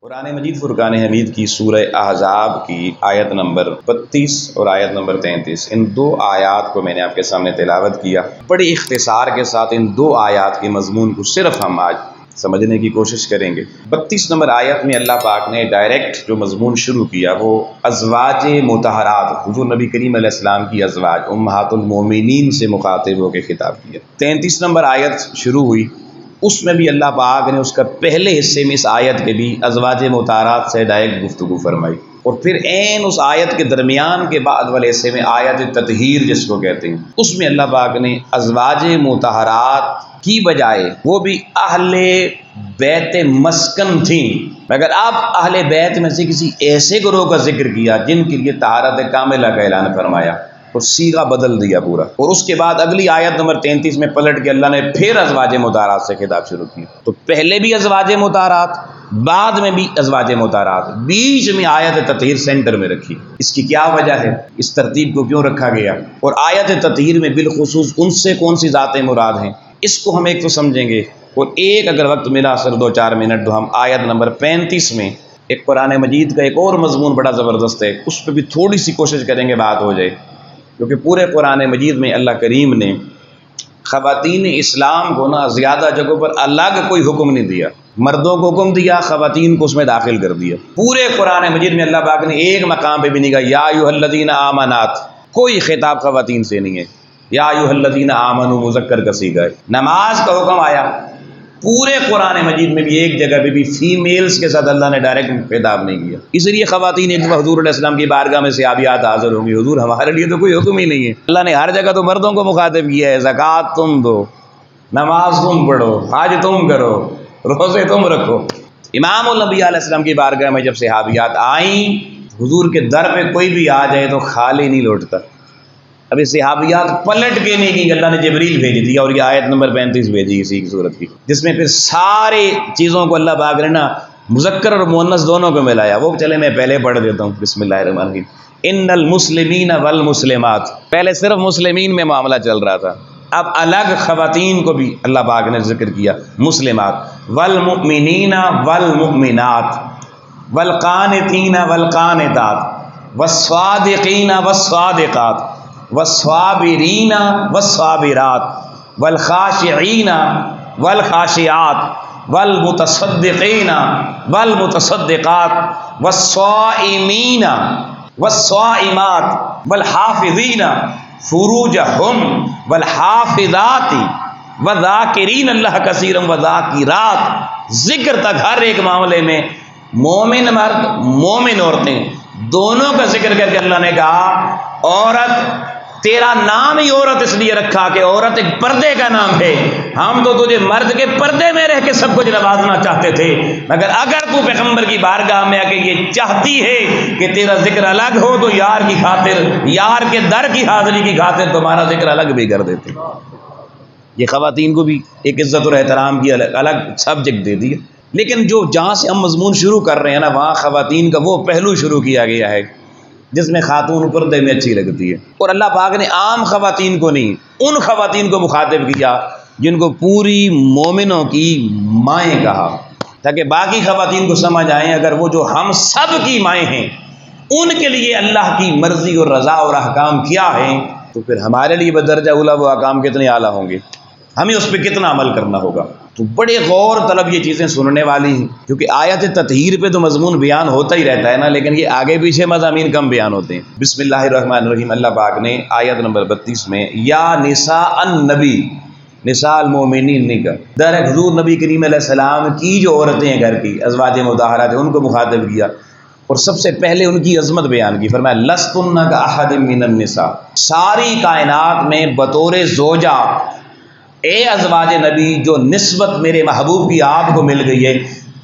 قرآن مجید فرقان حمید کی سورہ احزاب کی آیت نمبر 32 اور آیت نمبر 33، ان دو آیات کو میں نے آپ کے سامنے تلاوت کیا۔ بڑی اختصار کے ساتھ ان دو آیات کے مضمون کو صرف ہم آج سمجھنے کی کوشش کریں گے۔ 32 نمبر آیت میں اللہ پاک نے ڈائریکٹ جو مضمون شروع کیا وہ ازواج مطہرات، حضور نبی کریم علیہ السلام کی ازواج امہات المومنین سے مخاطب ہو کے خطاب کیا۔ 33 نمبر آیت شروع ہوئی، اس میں بھی اللہ پاک نے اس کا پہلے حصے میں اس آیت کے بھی ازواج مطہرات سے ڈائریکٹ گفتگو فرمائی، اور پھر عین اس آیت کے درمیان کے بعد والے حصے میں آیت تطہیر جس کو کہتے ہیں، اس میں اللہ پاک نے ازواج مطہرات کی بجائے وہ بھی اہل بیت مسکن تھیں، مگر اب اہل بیت میں سے کسی ایسے گروہ کا ذکر کیا جن کے لیے طہارت کاملہ کا اعلان فرمایا اور صیغہ بدل دیا پورا، اور اس کے بعد اگلی آیت نمبر 33 میں پلٹ کے اللہ نے پھر ازواج مطہرات سے خطاب شروع کیا۔ تو پہلے بھی ازواج مطہرات، بعد میں بھی ازواج مطہرات، بیچ میں آیت تطہیر سینٹر میں رکھی۔ اس کی کیا وجہ ہے؟ اس ترتیب کو کیوں رکھا گیا؟ اور آیت تطہیر میں بالخصوص ان سے کون سی ذاتیں مراد ہیں، اس کو ہم ایک تو سمجھیں گے، اور ایک اگر وقت ملا سر 2-4 منٹ تو ہم آیت نمبر 35 میں ایک قرآن مجید کا ایک اور مضمون بڑا زبردست ہے، اس پہ بھی تھوڑی سی کوشش کریں گے بات ہو جائے، کیونکہ پورے قرآن مجید میں اللہ کریم نے خواتین اسلام کو نا زیادہ جگہوں پر الگ کوئی حکم نہیں دیا، مردوں کو حکم دیا، خواتین کو اس میں داخل کر دیا۔ پورے قرآن مجید میں اللہ پاک نے ایک مقام پہ بھی نہیں کہا یا ایھا الذین آمنات، کوئی خطاب خواتین سے نہیں ہے، یا ایھا الذین آمنوا مذکر کا صیغہ ہے۔ نماز کا حکم آیا، پورے قرآن مجید میں بھی ایک جگہ پہ بھی فیمیلز کے ساتھ اللہ نے ڈائریکٹ خطاب نہیں کیا۔ اس لیے خواتین ایک دفعہ حضور علیہ السلام کی بارگاہ میں صحابیات حاضر ہوں گی، حضور ہمارے لیے تو کوئی حکم ہی نہیں ہے، اللہ نے ہر جگہ تو مردوں کو مخاطب کیا ہے، زکوٰۃ تم دو، نماز تم پڑھو، حج تم کرو، روزے تم رکھو۔ امام الانبیاء علیہ السلام کی بارگاہ میں جب صحابیات آئیں، حضور کے در پہ کوئی بھی آ جائے تو خالی نہیں لوٹتا۔ ابھی صحابیات پلٹ کے نہیں کی، اللہ نے جبریل بھیج دیا، اور یہ آیت نمبر 35 بھیجی اسی کی صورت کی، جس میں پھر سارے چیزوں کو اللہ پاک نے نا مذکر اور مؤنث دونوں کو ملایا۔ وہ چلے میں پہلے پڑھ دیتا ہوں، بسم اللہ الرحمن الرحیم۔ ان المسلمین والمسلمات، پہلے صرف مسلمین میں معاملہ چل رہا تھا، اب الگ خواتین کو بھی اللہ پاک نے ذکر کیا، مسلمات، والمؤمنین والمؤمنات، والقانتین والقانتات، والصادقین والصادقات، والصابرین والصابرات، والخاشعین والخاشعات، والمتصدقین والمتصدقات، والصائمین والصائمات، والحافظین فروجہم والحافظات، والذاکرین اللہ کثیرا والذاکرات۔ ذکر تک ہر ایک معاملے میں مومن مرد مومن عورتیں دونوں کا ذکر کر کے اللہ نے کہا عورت، تیرا نام ہی عورت اس لیے رکھا کہ عورت ایک پردے کا نام ہے، ہم تو تجھے مرد کے پردے میں رہ کے سب کچھ نوازنا چاہتے تھے، مگر اگر تو پیغمبر کی بارگاہ میں آ کے یہ چاہتی ہے کہ تیرا ذکر الگ ہو تو یار کی خاطر، یار کے در کی حاضری کی خاطر تمہارا ذکر الگ بھی کر دیتے۔ یہ خواتین کو بھی ایک عزت اور احترام کی الگ سبجیکٹ دے دی، لیکن جو جہاں سے ہم مضمون شروع کر رہے ہیں نا، وہاں خواتین کا وہ پہلو شروع کیا گیا ہے جس میں خاتون پردے میں اچھی لگتی ہے، اور اللہ پاک نے عام خواتین کو نہیں، ان خواتین کو مخاطب کیا جن کو پوری مومنوں کی مائیں کہا، تاکہ باقی خواتین کو سمجھ آئیں اگر وہ جو ہم سب کی مائیں ہیں ان کے لیے اللہ کی مرضی اور رضا اور احکام کیا ہیں، تو پھر ہمارے لیے بدرجہ اولا وہ احکام کتنے اعلیٰ ہوں گے، ہمیں اس پہ کتنا عمل کرنا ہوگا۔ تو بڑے غور طلب یہ چیزیں سننے والی ہیں، کیونکہ آیت تطہیر پہ تو مضمون بیان ہوتا ہی رہتا ہے نا، لیکن یہ آگے پیچھے مضامین کم بیان ہوتے ہیں۔ بسم اللہ الرحمن الرحیم، اللہ پاک نے آیت نمبر 32 میں یا نساء النبی، نساء المومنین نہیں کہا، در حضور نبی کریم علیہ السلام کی جو عورتیں ہیں گھر کی ازواج مطہرات ہیں ان کو مخاطب کیا، اور سب سے پہلے ان کی عظمت بیان کی، فرمایا لستن کاحد من النساء، ساری کائنات میں بطور زوجہ اے ازواج نبی جو نسبت میرے محبوب کی آپ کو مل گئی ہے،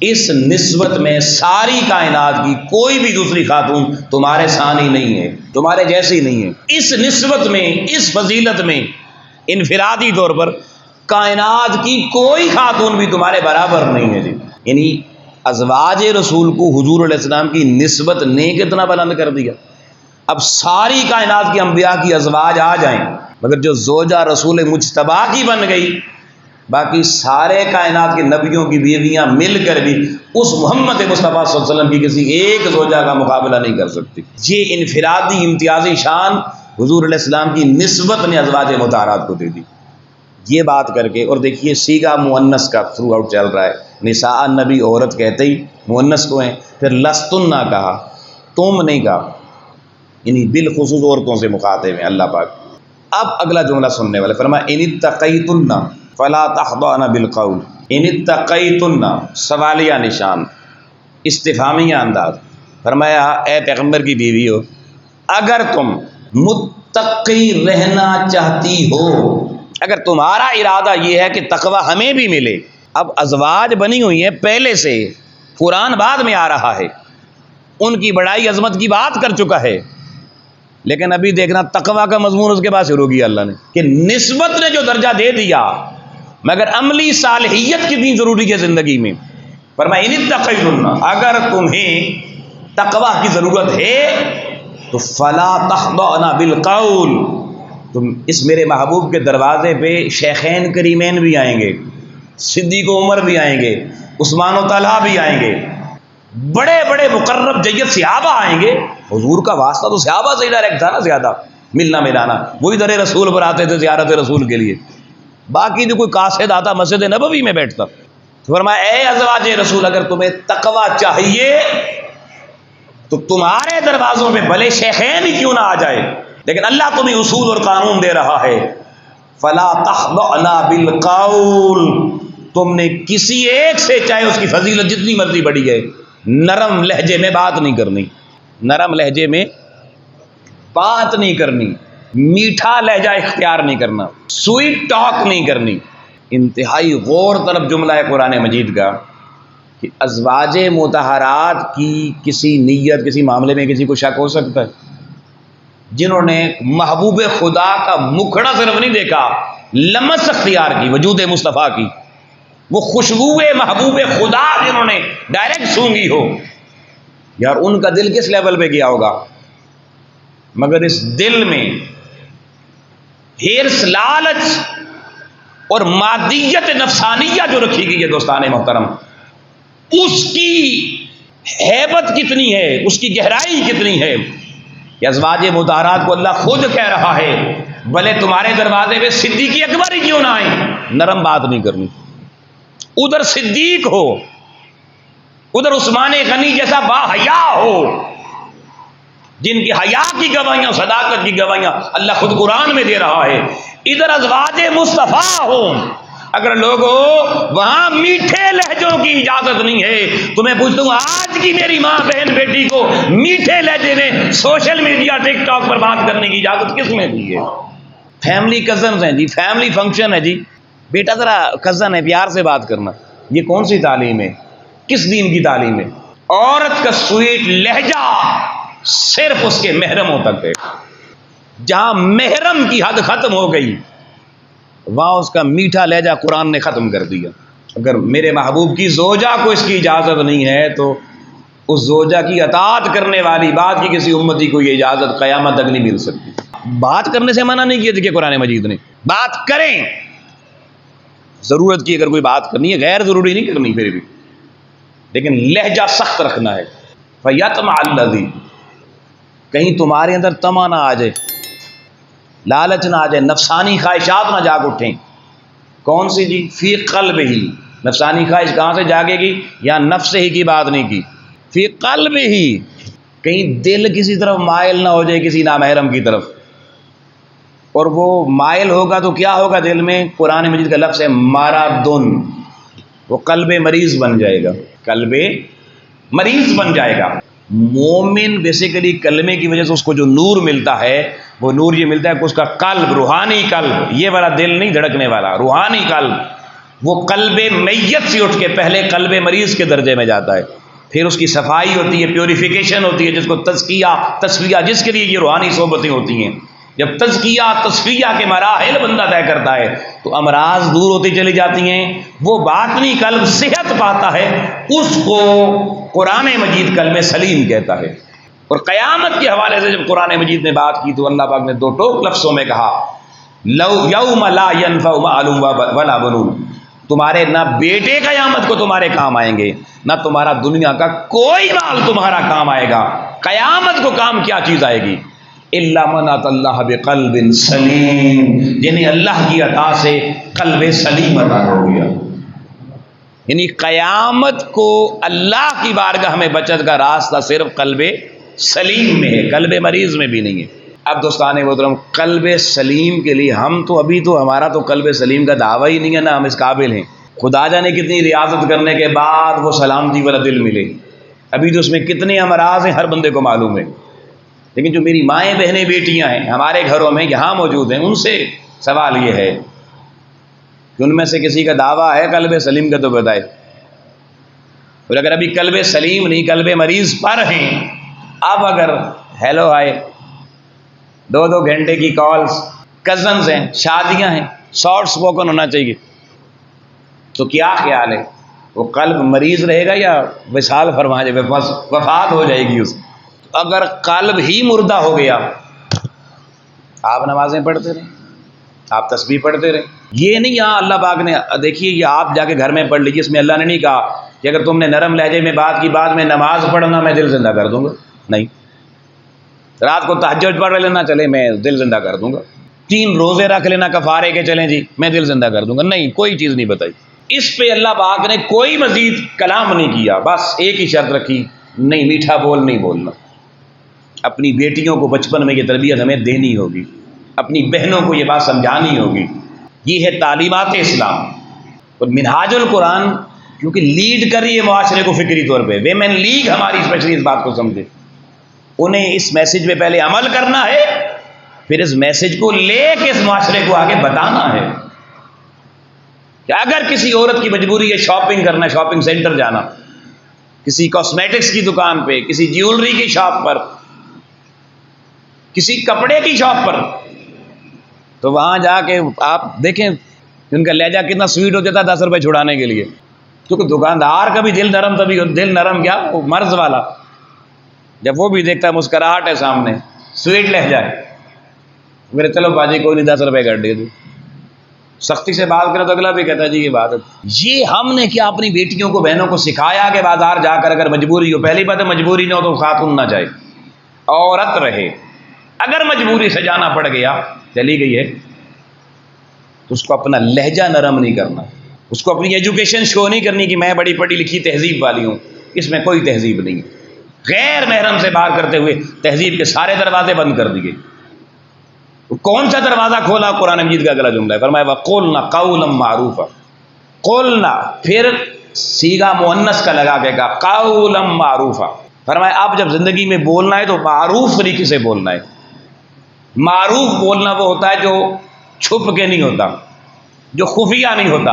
اس نسبت میں ساری کائنات کی کوئی بھی دوسری خاتون تمہارے ثانی نہیں ہے، تمہارے جیسی نہیں ہے۔ اس نسبت میں، اس فضیلت میں انفرادی طور پر کائنات کی کوئی خاتون بھی تمہارے برابر نہیں ہے جی۔ یعنی ازواج رسول کو حضور علیہ السلام کی نسبت نے کتنا بلند کر دیا۔ اب ساری کائنات کی انبیاء کی ازواج آ جائیں، مگر جو زوجہ رسول مجتبیٰ کی بن گئی باقی سارے کائنات کے نبیوں کی بیویاں مل کر بھی اس محمد مصطفیٰ صلی اللہ علیہ وسلم کی کسی ایک زوجہ کا مقابلہ نہیں کر سکتی۔ یہ انفرادی امتیازی شان حضور علیہ السلام کی نسبت نے ازواج مطہرات کو دے دی۔ یہ بات کر کے، اور دیکھیے سیغہ مؤنث کا تھرو آؤٹ چل رہا ہے، نساء نبی عورت کہتے ہی مؤنث کو ہیں، پھر لستن نہ کہا، تم نہیں کہا، یعنی بالخصوص عورتوں سے مخاطب ہیں اللہ پاک۔ اب اگلا جملہ سننے والے فرمایا ان اتقیتن فلا تخضعن بالقول، ان اتقیتن سوالیہ نشان، استفہامیہ انداز، فرمایا اے پیغمبر کی بیوی ہو، اگر تم متقی رہنا چاہتی ہو، اگر تمہارا ارادہ یہ ہے کہ تقوی ہمیں بھی ملے۔ اب ازواج بنی ہوئی ہیں پہلے سے، قرآن بعد میں آ رہا ہے، ان کی بڑائی عظمت کی بات کر چکا ہے، لیکن ابھی دیکھنا تقوی کا مضمون اس کے بعد شروع کیا اللہ نے، کہ نسبت نے جو درجہ دے دیا، مگر عملی صالحیت کتنی ضروری ہے زندگی میں۔ فرمایا ان اتقیتن، اگر تمہیں تقوی کی ضرورت ہے تو فلا تخضعن بالقول، تم اس میرے محبوب کے دروازے پہ شیخین کریمین بھی آئیں گے، صدیق و عمر بھی آئیں گے، عثمان و طلحہ بھی آئیں گے، بڑے بڑے مقرب جید صحابہ آئیں گے۔ حضور کا واسطہ تو صحابہ سے ہی ڈائریکٹ تھا نا، زیادہ ملنا ملانا، وہی در رسول پر آتے تھے زیارت رسول کے لیے، باقی جو کوئی قاصد آتا مسجد نبوی میں بیٹھتا۔ فرمایا اے ازواج رسول، اگر تمہیں تقوی چاہیے تو تمہارے دروازوں پہ بھلے شیخین ہی کیوں نہ آ جائے، لیکن اللہ تمہیں اصول اور قانون دے رہا ہے، فلا تخضعن بالقول، تم نے کسی ایک سے، چاہے اس کی فضیلت جتنی مرضی بڑی ہے، نرم لہجے میں بات نہیں کرنی، نرم لہجے میں بات نہیں کرنی، میٹھا لہجہ اختیار نہیں کرنا، سویٹ ٹاک نہیں کرنی۔ انتہائی غور طلب جملہ ہے قرآن مجید کا کہ ازواج مطہرات کی کسی نیت، کسی معاملے میں کسی کو شک ہو سکتا ہے؟ جنہوں نے محبوب خدا کا مکھڑا صرف نہیں دیکھا، لمس اختیار کی وجود مصطفیٰ کی، وہ خوشبو محبوب خدا جنہوں نے ڈائریکٹ سونگھی ہو، یار ان کا دل کس لیول پہ گیا ہوگا؟ مگر اس دل میں ہرس، لالچ اور مادیت نفسانیہ جو رکھی گئی ہے دوستان محترم، اس کی ہیبت کتنی ہے، اس کی گہرائی کتنی ہے کہ ازواج مطہرات کو اللہ خود کہہ رہا ہے بھلے تمہارے دروازے پہ صدیق اکبر ہی کیوں نہ آئیں، نرم بات نہیں کرنی۔ ادھر صدیق ہو، ادھر عثمان غنی جیسا با حیا ہو، جن کی حیا کی گواہیاں، صداقت کی گواہیاں اللہ خود قرآن میں دے رہا ہے، ادھر ازواج مصطفیٰ ہو، اگر لوگوں وہاں میٹھے لہجوں کی اجازت نہیں ہے تو میں پوچھتا ہوں آج کی میری ماں بہن بیٹی کو میٹھے لہجے میں سوشل میڈیا ٹک ٹاک پر بات کرنے کی اجازت کس نے دی ہے؟ فیملی کزنز ہیں جی، فیملی فنکشن ہے جی، بیٹا ذرا کزن ہے پیار سے بات کرنا، یہ کون سی تعلیم ہے؟ کس دین کی تعلیم ہے؟ عورت کا سویٹ لہجہ صرف اس کے محرموں تک ہے، جہاں محرم کی حد ختم ہو گئی وہاں اس کا میٹھا لہجہ قرآن نے ختم کر دیا۔ اگر میرے محبوب کی زوجہ کو اس کی اجازت نہیں ہے تو اس زوجہ کی اطاعت کرنے والی بات کی کسی امتی کو یہ اجازت قیامت تک نہیں مل سکتی۔ بات کرنے سے منع نہیں کیا تھا کہ قرآن مجید نے، بات کریں، ضرورت کی اگر کوئی بات کرنی ہے، غیر ضروری نہیں کرنی پھر بھی، لیکن لہجہ سخت رکھنا ہے۔ فَيَطْمَعَ الَّذِي، کہیں تمہارے اندر طمع نہ آ جائے، لالچ نہ آ جائے، نفسانی خواہشات نہ جاگ اٹھیں۔ کون سی جی؟ فی قلب ہی، نفسانی خواہش کہاں سے جاگے گی؟ یا نفس ہی کی بات نہیں کی، فی قلب ہی، کہیں دل کسی طرف مائل نہ ہو جائے کسی نامحرم کی طرف، اور وہ مائل ہوگا تو کیا ہوگا دل میں؟ قرآن مجید کا لفظ ہے مرضن، وہ قلب مریض بن جائے گا، قلب مریض بن جائے گا۔ مومن بیسیکلی کلمے کی وجہ سے اس کو جو نور ملتا ہے وہ نور یہ ملتا ہے کہ اس کا قلب، روحانی قلب، یہ والا دل نہیں دھڑکنے والا، روحانی قلب، وہ قلب میت سے اٹھ کے پہلے قلب مریض کے درجے میں جاتا ہے، پھر اس کی صفائی ہوتی ہے، پیوریفیکیشن ہوتی ہے، جس کو تزکیہ، تصفیہ، جس کے لیے یہ روحانی صحبتیں ہوتی ہیں۔ جب تزکیہ، تصفیہ کے مراحل بندہ طے کرتا ہے تو امراض دور ہوتی چلی جاتی ہیں، وہ باطنی قلب صحت پاتا ہے، اس کو قرآن مجید کلمہ سلیم کہتا ہے۔ اور قیامت کے حوالے سے جب قرآن مجید نے بات کی تو اللہ پاک نے دو ٹوک لفظوں میں کہا، لو یوم لا ینفع مال ولا بنون، تمہارے نہ بیٹے قیامت کو تمہارے کام آئیں گے، نہ تمہارا دنیا کا کوئی مال تمہارا کام آئے گا۔ قیامت کو کام کیا چیز آئے گی؟ الا من اتى اللہ بقلب سلیم، یعنی اللہ کی عطا سے قلب سلیم عطا ہو گیا۔ یعنی قیامت کو اللہ کی بارگاہ میں بچت کا راستہ صرف قلب سلیم میں ہے، قلب مریض میں بھی نہیں ہے۔ اب دوستان محترم، قلب سلیم کے لیے ہم تو ابھی تو ہمارا تو قلب سلیم کا دعویٰ ہی نہیں ہے، نہ ہم اس قابل ہیں۔ خدا جانے کتنی ریاضت کرنے کے بعد وہ سلامتی والا دل ملے، ابھی تو اس میں کتنے امراض ہیں ہر بندے کو معلوم ہے۔ لیکن جو میری مائیں بہنیں بیٹیاں ہیں ہمارے گھروں میں یہاں موجود ہیں، ان سے سوال یہ ہے کہ ان میں سے کسی کا دعویٰ ہے قلب سلیم کا تو بتائے، اور اگر ابھی قلب سلیم نہیں قلب مریض پر ہیں، اب اگر ہیلو ہائے 2 گھنٹے کی کالز، کزنز ہیں، شادیاں ہیں، سافٹ اسپوکن ہونا چاہیے، تو کیا خیال ہے وہ قلب مریض رہے گا یا وصال فرما جائے، وفات ہو جائے گی اس؟ اگر قلب ہی مردہ ہو گیا، آپ نمازیں پڑھتے رہیں، آپ تسبیح پڑھتے رہیں، یہ نہیں یہاں اللہ پاک نے دیکھیے یہ آپ جا کے گھر میں پڑھ لیجیے، اس میں اللہ نے نہیں کہا کہ اگر تم نے نرم لہجے میں بات کی بعد میں نماز پڑھنا میں دل زندہ کر دوں گا، نہیں، رات کو تہجد پڑھ لینا چلے میں دل زندہ کر دوں گا، 3 روزے رکھ لینا کفارے کے چلیں جی میں دل زندہ کر دوں گا، نہیں، کوئی چیز نہیں بتائی۔ اس پہ اللہ پاک نے کوئی مزید کلام نہیں کیا، بس ایک ہی شرط رکھی، نہیں میٹھا بول نہیں بولنا۔ اپنی بیٹیوں کو بچپن میں یہ تربیت ہمیں دینی ہوگی، اپنی بہنوں کو یہ بات سمجھانی ہوگی، یہ ہے تعلیمات اسلام۔ اور منہاج القرآن کیونکہ لیڈ کر رہی ہے معاشرے کو فکری طور پہ، ویمن لیگ ہماری اسپیشلی اس بات کو سمجھے، انہیں اس میسج پہ پہلے عمل کرنا ہے، پھر اس میسج کو لے کے اس معاشرے کو آگے بتانا ہے کہ اگر کسی عورت کی مجبوری ہے شاپنگ کرنا، شاپنگ سینٹر جانا، کسی کاسمیٹکس کی دکان پہ، کسی جیولری کی شاپ پر، کسی کپڑے کی شاپ پر، تو وہاں جا کے آپ دیکھیں ان کا لہجہ کتنا سویٹ ہو جاتا ہے 10 روپے چھڑانے کے لیے، کیونکہ دکاندار کا بھی دل نرم، تبھی دل نرم کیا وہ مرض والا، جب وہ بھی دیکھتا ہے مسکراہٹ ہے سامنے، سویٹ لہجہ ہے، میرے چلو باجی کوئی نہیں 10 روپے کر دے دو، سختی سے بات کرے تو اگلا بھی کہتا ہے جی یہ بات ہے۔ یہ ہم نے کیا اپنی بیٹیوں کو بہنوں کو سکھایا کہ بازار جا کر اگر مجبوری ہو، پہلی بات ہے مجبوری نہ ہو تو خاتون نہ جائے، عورت رہے، اگر مجبوری سے جانا پڑ گیا چلی گئی ہے تو اس کو اپنا لہجہ نرم نہیں کرنا، اس کو اپنی ایجوکیشن شو نہیں کرنی کہ میں بڑی پڑھی لکھی تہذیب والی ہوں، اس میں کوئی تہذیب نہیں ہے۔ غیر محرم سے بات کرتے ہوئے تہذیب کے سارے دروازے بند کر دیے۔ کون سا دروازہ کھولا؟ قرآن مجید کا اگلا جملہ ہے، فرمایا وَقُلْنَا قَوْلًا مَعْرُوفًا، قُلْنَا پھر صیغہ مؤنث کا لگا کے کہا قَوْلًا مَعْرُوفًا، فرمایا اب جب زندگی میں بولنا ہے تو معروف طریقے سے بولنا ہے۔ معروف بولنا وہ ہوتا ہے جو چھپ کے نہیں ہوتا، جو خفیہ نہیں ہوتا۔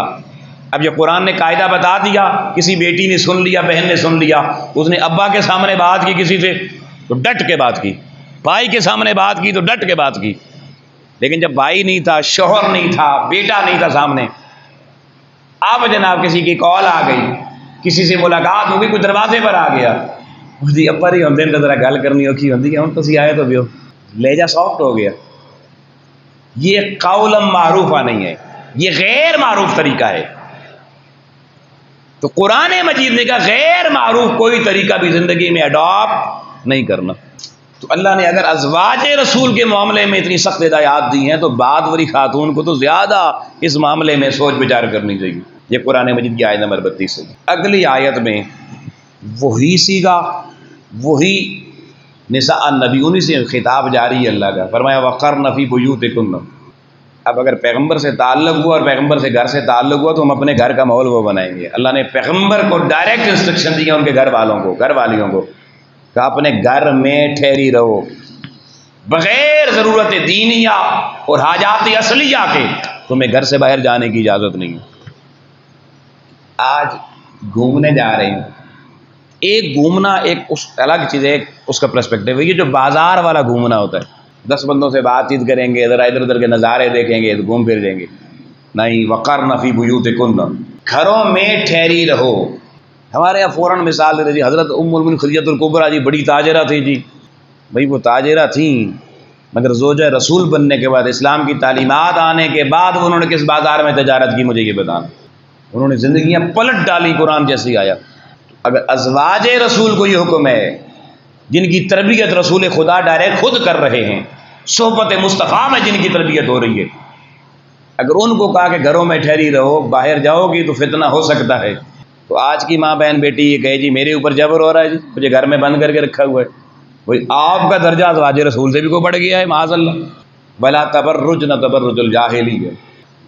اب یہ قرآن نے قاعدہ بتا دیا، کسی بیٹی نے سن لیا، بہن نے سن لیا، اس نے ابا کے سامنے بات کی کسی سے تو ڈٹ کے بات کی، بھائی کے سامنے بات کی تو ڈٹ کے بات کی، لیکن جب بھائی نہیں تھا، شوہر نہیں تھا، بیٹا نہیں تھا سامنے، اب جناب کسی کی کال آ گئی، کسی سے ملاقات ہو گئی، کوئی دروازے پر آ گیا، جی ابا ہی ہوندے ذرا گل کرنی اوکھی ہوندی ہے، ہن تسی آئے تو بیو، لہجہ سافٹ ہو گیا۔ یہ قولا معروفہ نہیں ہے، یہ غیر معروف طریقہ ہے۔ تو قرآن مجید نے کہا غیر معروف کوئی طریقہ بھی زندگی میں اڈاپٹ نہیں کرنا۔ تو اللہ نے اگر ازواج رسول کے معاملے میں اتنی سخت ہدایات دی ہیں تو بعد وری خاتون کو تو زیادہ اس معاملے میں سوچ بچار کرنی چاہیے۔ یہ قرآن مجید کی آیت نمبر 32 ہے۔ اگلی آیت میں وہی سیگا، وہی نساء النبی، انہی سے خطاب جاری ہے اللہ کا، فرمایا وقرن فی بیوتکن۔ اب اگر پیغمبر سے تعلق ہوا اور پیغمبر سے گھر سے تعلق ہوا تو ہم اپنے گھر کا ماحول وہ بنائیں گے۔ اللہ نے پیغمبر کو ڈائریکٹ انسٹرکشن دی ہے ان کے گھر والوں کو، گھر والیوں کو، کہ اپنے گھر میں ٹھہری رہو بغیر ضرورت دینیہ اور حاجات اصلیہ کے، تمہیں گھر سے باہر جانے کی اجازت نہیں ہے۔ آج گھومنے جا رہے ہیں، ایک گھومنا ایک اس الگ چیز ہے، اس کا پرسپیکٹیو ہے، یہ جو بازار والا گھومنا ہوتا ہے، 10 بندوں سے بات چیت کریں گے، ادھر ادھر کے نظارے دیکھیں گے، گھوم پھر جائیں گے، نہیں، وقرن فی بیوتکن، گھروں میں ٹھہری رہو۔ ہمارے یہاں فوراً مثال دیتے جی حضرت ام المؤمنین خدیجہ الکبریٰ جی بڑی تاجرہ تھی جی، بھائی وہ تاجرہ تھیں مگر زوجہ رسول بننے کے بعد، اسلام کی تعلیمات آنے کے بعد انہوں نے کس بازار میں تجارت کی، مجھے یہ بتانا۔ انہوں نے زندگیاں پلٹ ڈالی قرآن جیسی آیا۔ اگر ازواج رسول کو یہ حکم ہے جن کی تربیت رسول خدا ڈائریکٹ خود کر رہے ہیں، صحبت مصطفیٰ میں جن کی تربیت ہو رہی ہے، اگر ان کو کہا کہ گھروں میں ٹھہری رہو، باہر جاؤ گی تو فتنہ ہو سکتا ہے، تو آج کی ماں بہن بیٹی یہ کہے جی میرے اوپر جبر ہو رہا ہے، جی مجھے گھر میں بند کر کے رکھا ہوا ہے، وہی آپ کا درجہ ازواج رسول سے بھی کو بڑھ گیا ہے، معاذ اللہ۔ بلا تبرجن تبرج الجاہلیہ۔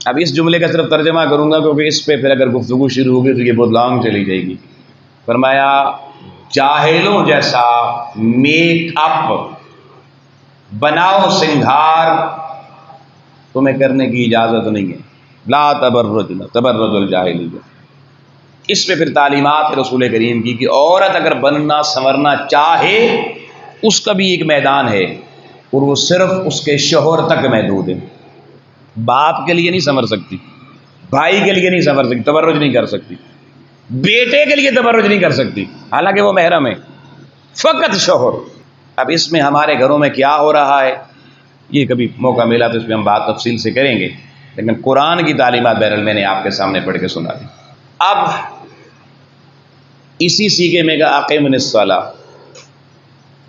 اب اس جملے کا صرف ترجمہ کروں گا کیونکہ اس پہ پھر اگر گفتگو شروع ہوگی تو یہ بہت لانگ چلی جائے گی۔ فرمایا جاہلوں جیسا میک اپ، بناؤ سنگھار تمہیں کرنے کی اجازت نہیں ہے۔ لا تبرجن تبرج الجاہلیہ۔ اس پہ پھر تعلیمات رسول کریم کی کہ عورت اگر بننا سنورنا چاہے اس کا بھی ایک میدان ہے، اور وہ صرف اس کے شوہر تک محدود ہے۔ باپ کے لیے نہیں سنور سکتی، بھائی کے لیے نہیں سنور سکتی، تبرج نہیں کر سکتی، بیٹے کے لیے تبرج نہیں کر سکتی حالانکہ وہ محرم ہے، فقط شوہر۔ اب اس میں ہمارے گھروں میں کیا ہو رہا ہے یہ کبھی موقع ملا تو اس میں ہم بات تفصیل سے کریں گے، لیکن قرآن کی تعلیمات بہرحال میں نے آپ کے سامنے پڑھ کے سنا دی۔ اب اسی سیکھے میں کہا اقیموا الصلاۃ۔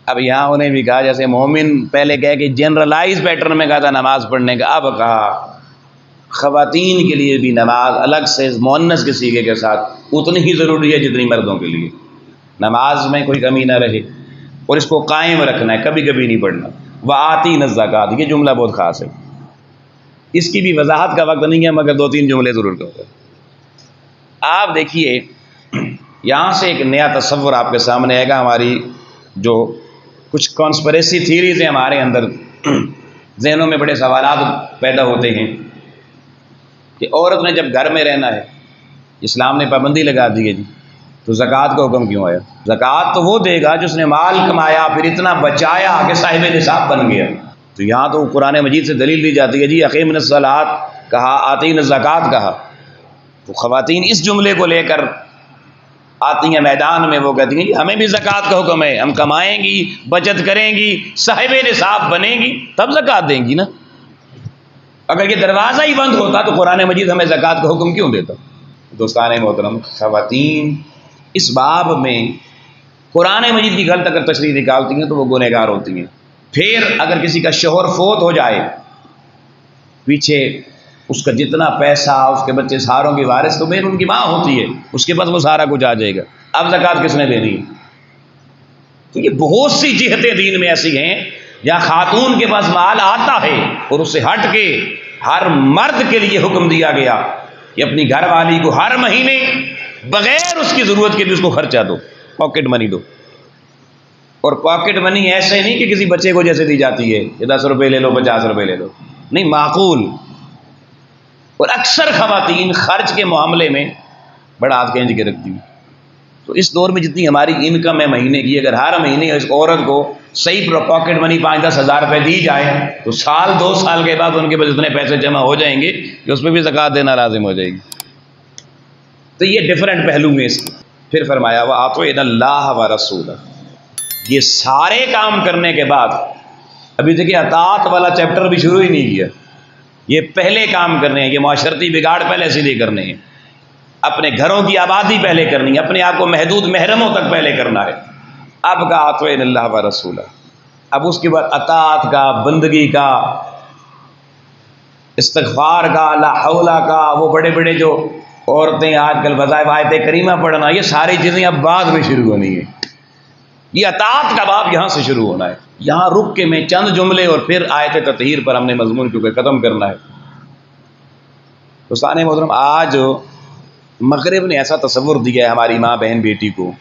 اب یہاں انہیں بھی کہا جیسے مومن پہلے کہہ کہ جنرلائز پیٹرن میں کہا تھا نماز پڑھنے کا، اب کہا خواتین کے لیے بھی نماز الگ سے مؤنث کے صیغے کے ساتھ اتنی ہی ضروری ہے جتنی مردوں کے لیے۔ نماز میں کوئی کمی نہ رہے اور اس کو قائم رکھنا ہے، کبھی کبھی نہیں پڑھنا۔ وآتین الزکوٰۃ، یہ جملہ بہت خاص ہے، اس کی بھی وضاحت کا وقت نہیں ہے مگر دو تین جملے ضرور کہوں گا۔ آپ دیکھیے یہاں سے ایک نیا تصور آپ کے سامنے آئے گا۔ ہماری جو کچھ کانسپریسی تھیریز ہیں ہمارے اندر، ذہنوں میں بڑے سوالات پیدا ہوتے ہیں کہ عورت نے جب گھر میں رہنا ہے، اسلام نے پابندی لگا دی ہے جی، تو زکوٰۃ کا حکم کیوں آیا؟ زکوٰۃ تو وہ دے گا جس نے مال کمایا پھر اتنا بچایا کہ صاحب نصاب بن گیا۔ تو یہاں تو قرآن مجید سے دلیل دی جاتی ہے جی اقیموا الصلاۃ کہا، آتین الزکوٰۃ کہا، تو خواتین اس جملے کو لے کر آتی ہیں میدان میں، وہ کہتی ہیں جی ہمیں بھی زکوٰۃ کا حکم ہے، ہم کمائیں گی، بچت کریں گی، صاحب نصاب بنیں گی تب زکوٰۃ دیں گی نا۔ اگر یہ دروازہ ہی بند ہوتا تو قرآن مجید ہمیں زکوٰۃ کا حکم کیوں دیتا؟ دوستان محترم، خواتین اس باب میں قرآن مجید کی غلط اگر تشریح نکالتی ہیں تو وہ گنہگار ہوتی ہیں۔ پھر اگر کسی کا شوہر فوت ہو جائے، پیچھے اس کا جتنا پیسہ، اس کے بچے ساروں کی وارث تو مین ان کی ماں ہوتی ہے، اس کے پاس وہ سارا کچھ آ جائے گا، اب زکوٰۃ کس نے دینی ہے؟ تو یہ بہت سی جہتیں دین میں ایسی ہیں جہاں خاتون کے پاس مال آتا ہے اور اس سے ہٹ کے ہر مرد کے لیے حکم دیا گیا کہ اپنی گھر والی کو ہر مہینے بغیر اس کی ضرورت کے بھی اس کو خرچہ دو، پاکٹ منی دو۔ اور پاکٹ منی ایسے نہیں کہ کسی بچے کو جیسے دی جاتی ہے کہ 10 روپے لے لو 50 روپے لے لو، نہیں، معقول۔ اور اکثر خواتین خرچ کے معاملے میں بڑا ہاتھ کھینچ کے رکھتی ہیں۔ تو اس دور میں جتنی ہماری انکم ہے مہینے کی، اگر ہر مہینے اس عورت کو صحیح پاکٹ منی 5-10 ہزار روپے دی جائے تو سال 2 سال کے بعد ان کے پاس اتنے پیسے جمع ہو جائیں گے کہ اس پہ بھی زکوٰۃ دینا لازم ہو جائے گی۔ تو یہ ڈفرینٹ پہلو میں اس کی۔ پھر فرمایا وَأَطِیعْنَا اللَّهَ وَرَسُولَهُ۔ یہ سارے کام کرنے کے بعد ابھی دیکھیں اطاعت والا چیپٹر بھی شروع ہی نہیں کیا، یہ پہلے کام کرنے ہیں، یہ معاشرتی بگاڑ پہلے سیدھے کرنے ہیں، اپنے گھروں کی آبادی پہلے کرنی ہے، اپنے آپ کو محدود محرموں تک پہلے کرنا ہے۔ اب کا اطیعنا اللہ و رسولہ، اب اس کے بعد اطاعت کا، بندگی کا، استغفار کا، لا حول کا، وہ بڑے بڑے جو عورتیں آج کل وظائف آیت کریمہ پڑھنا، یہ ساری چیزیں اب بعد میں شروع ہونی ہے۔ یہ اطاعت کا باب یہاں سے شروع ہونا ہے۔ یہاں رک کے میں چند جملے اور پھر آیت تطہیر پر ہم نے مضمون کیونکہ ختم کرنا ہے۔ دوستان محترم، آج مغرب نے ایسا تصور دیا ہے ہماری ماں بہن بیٹی کو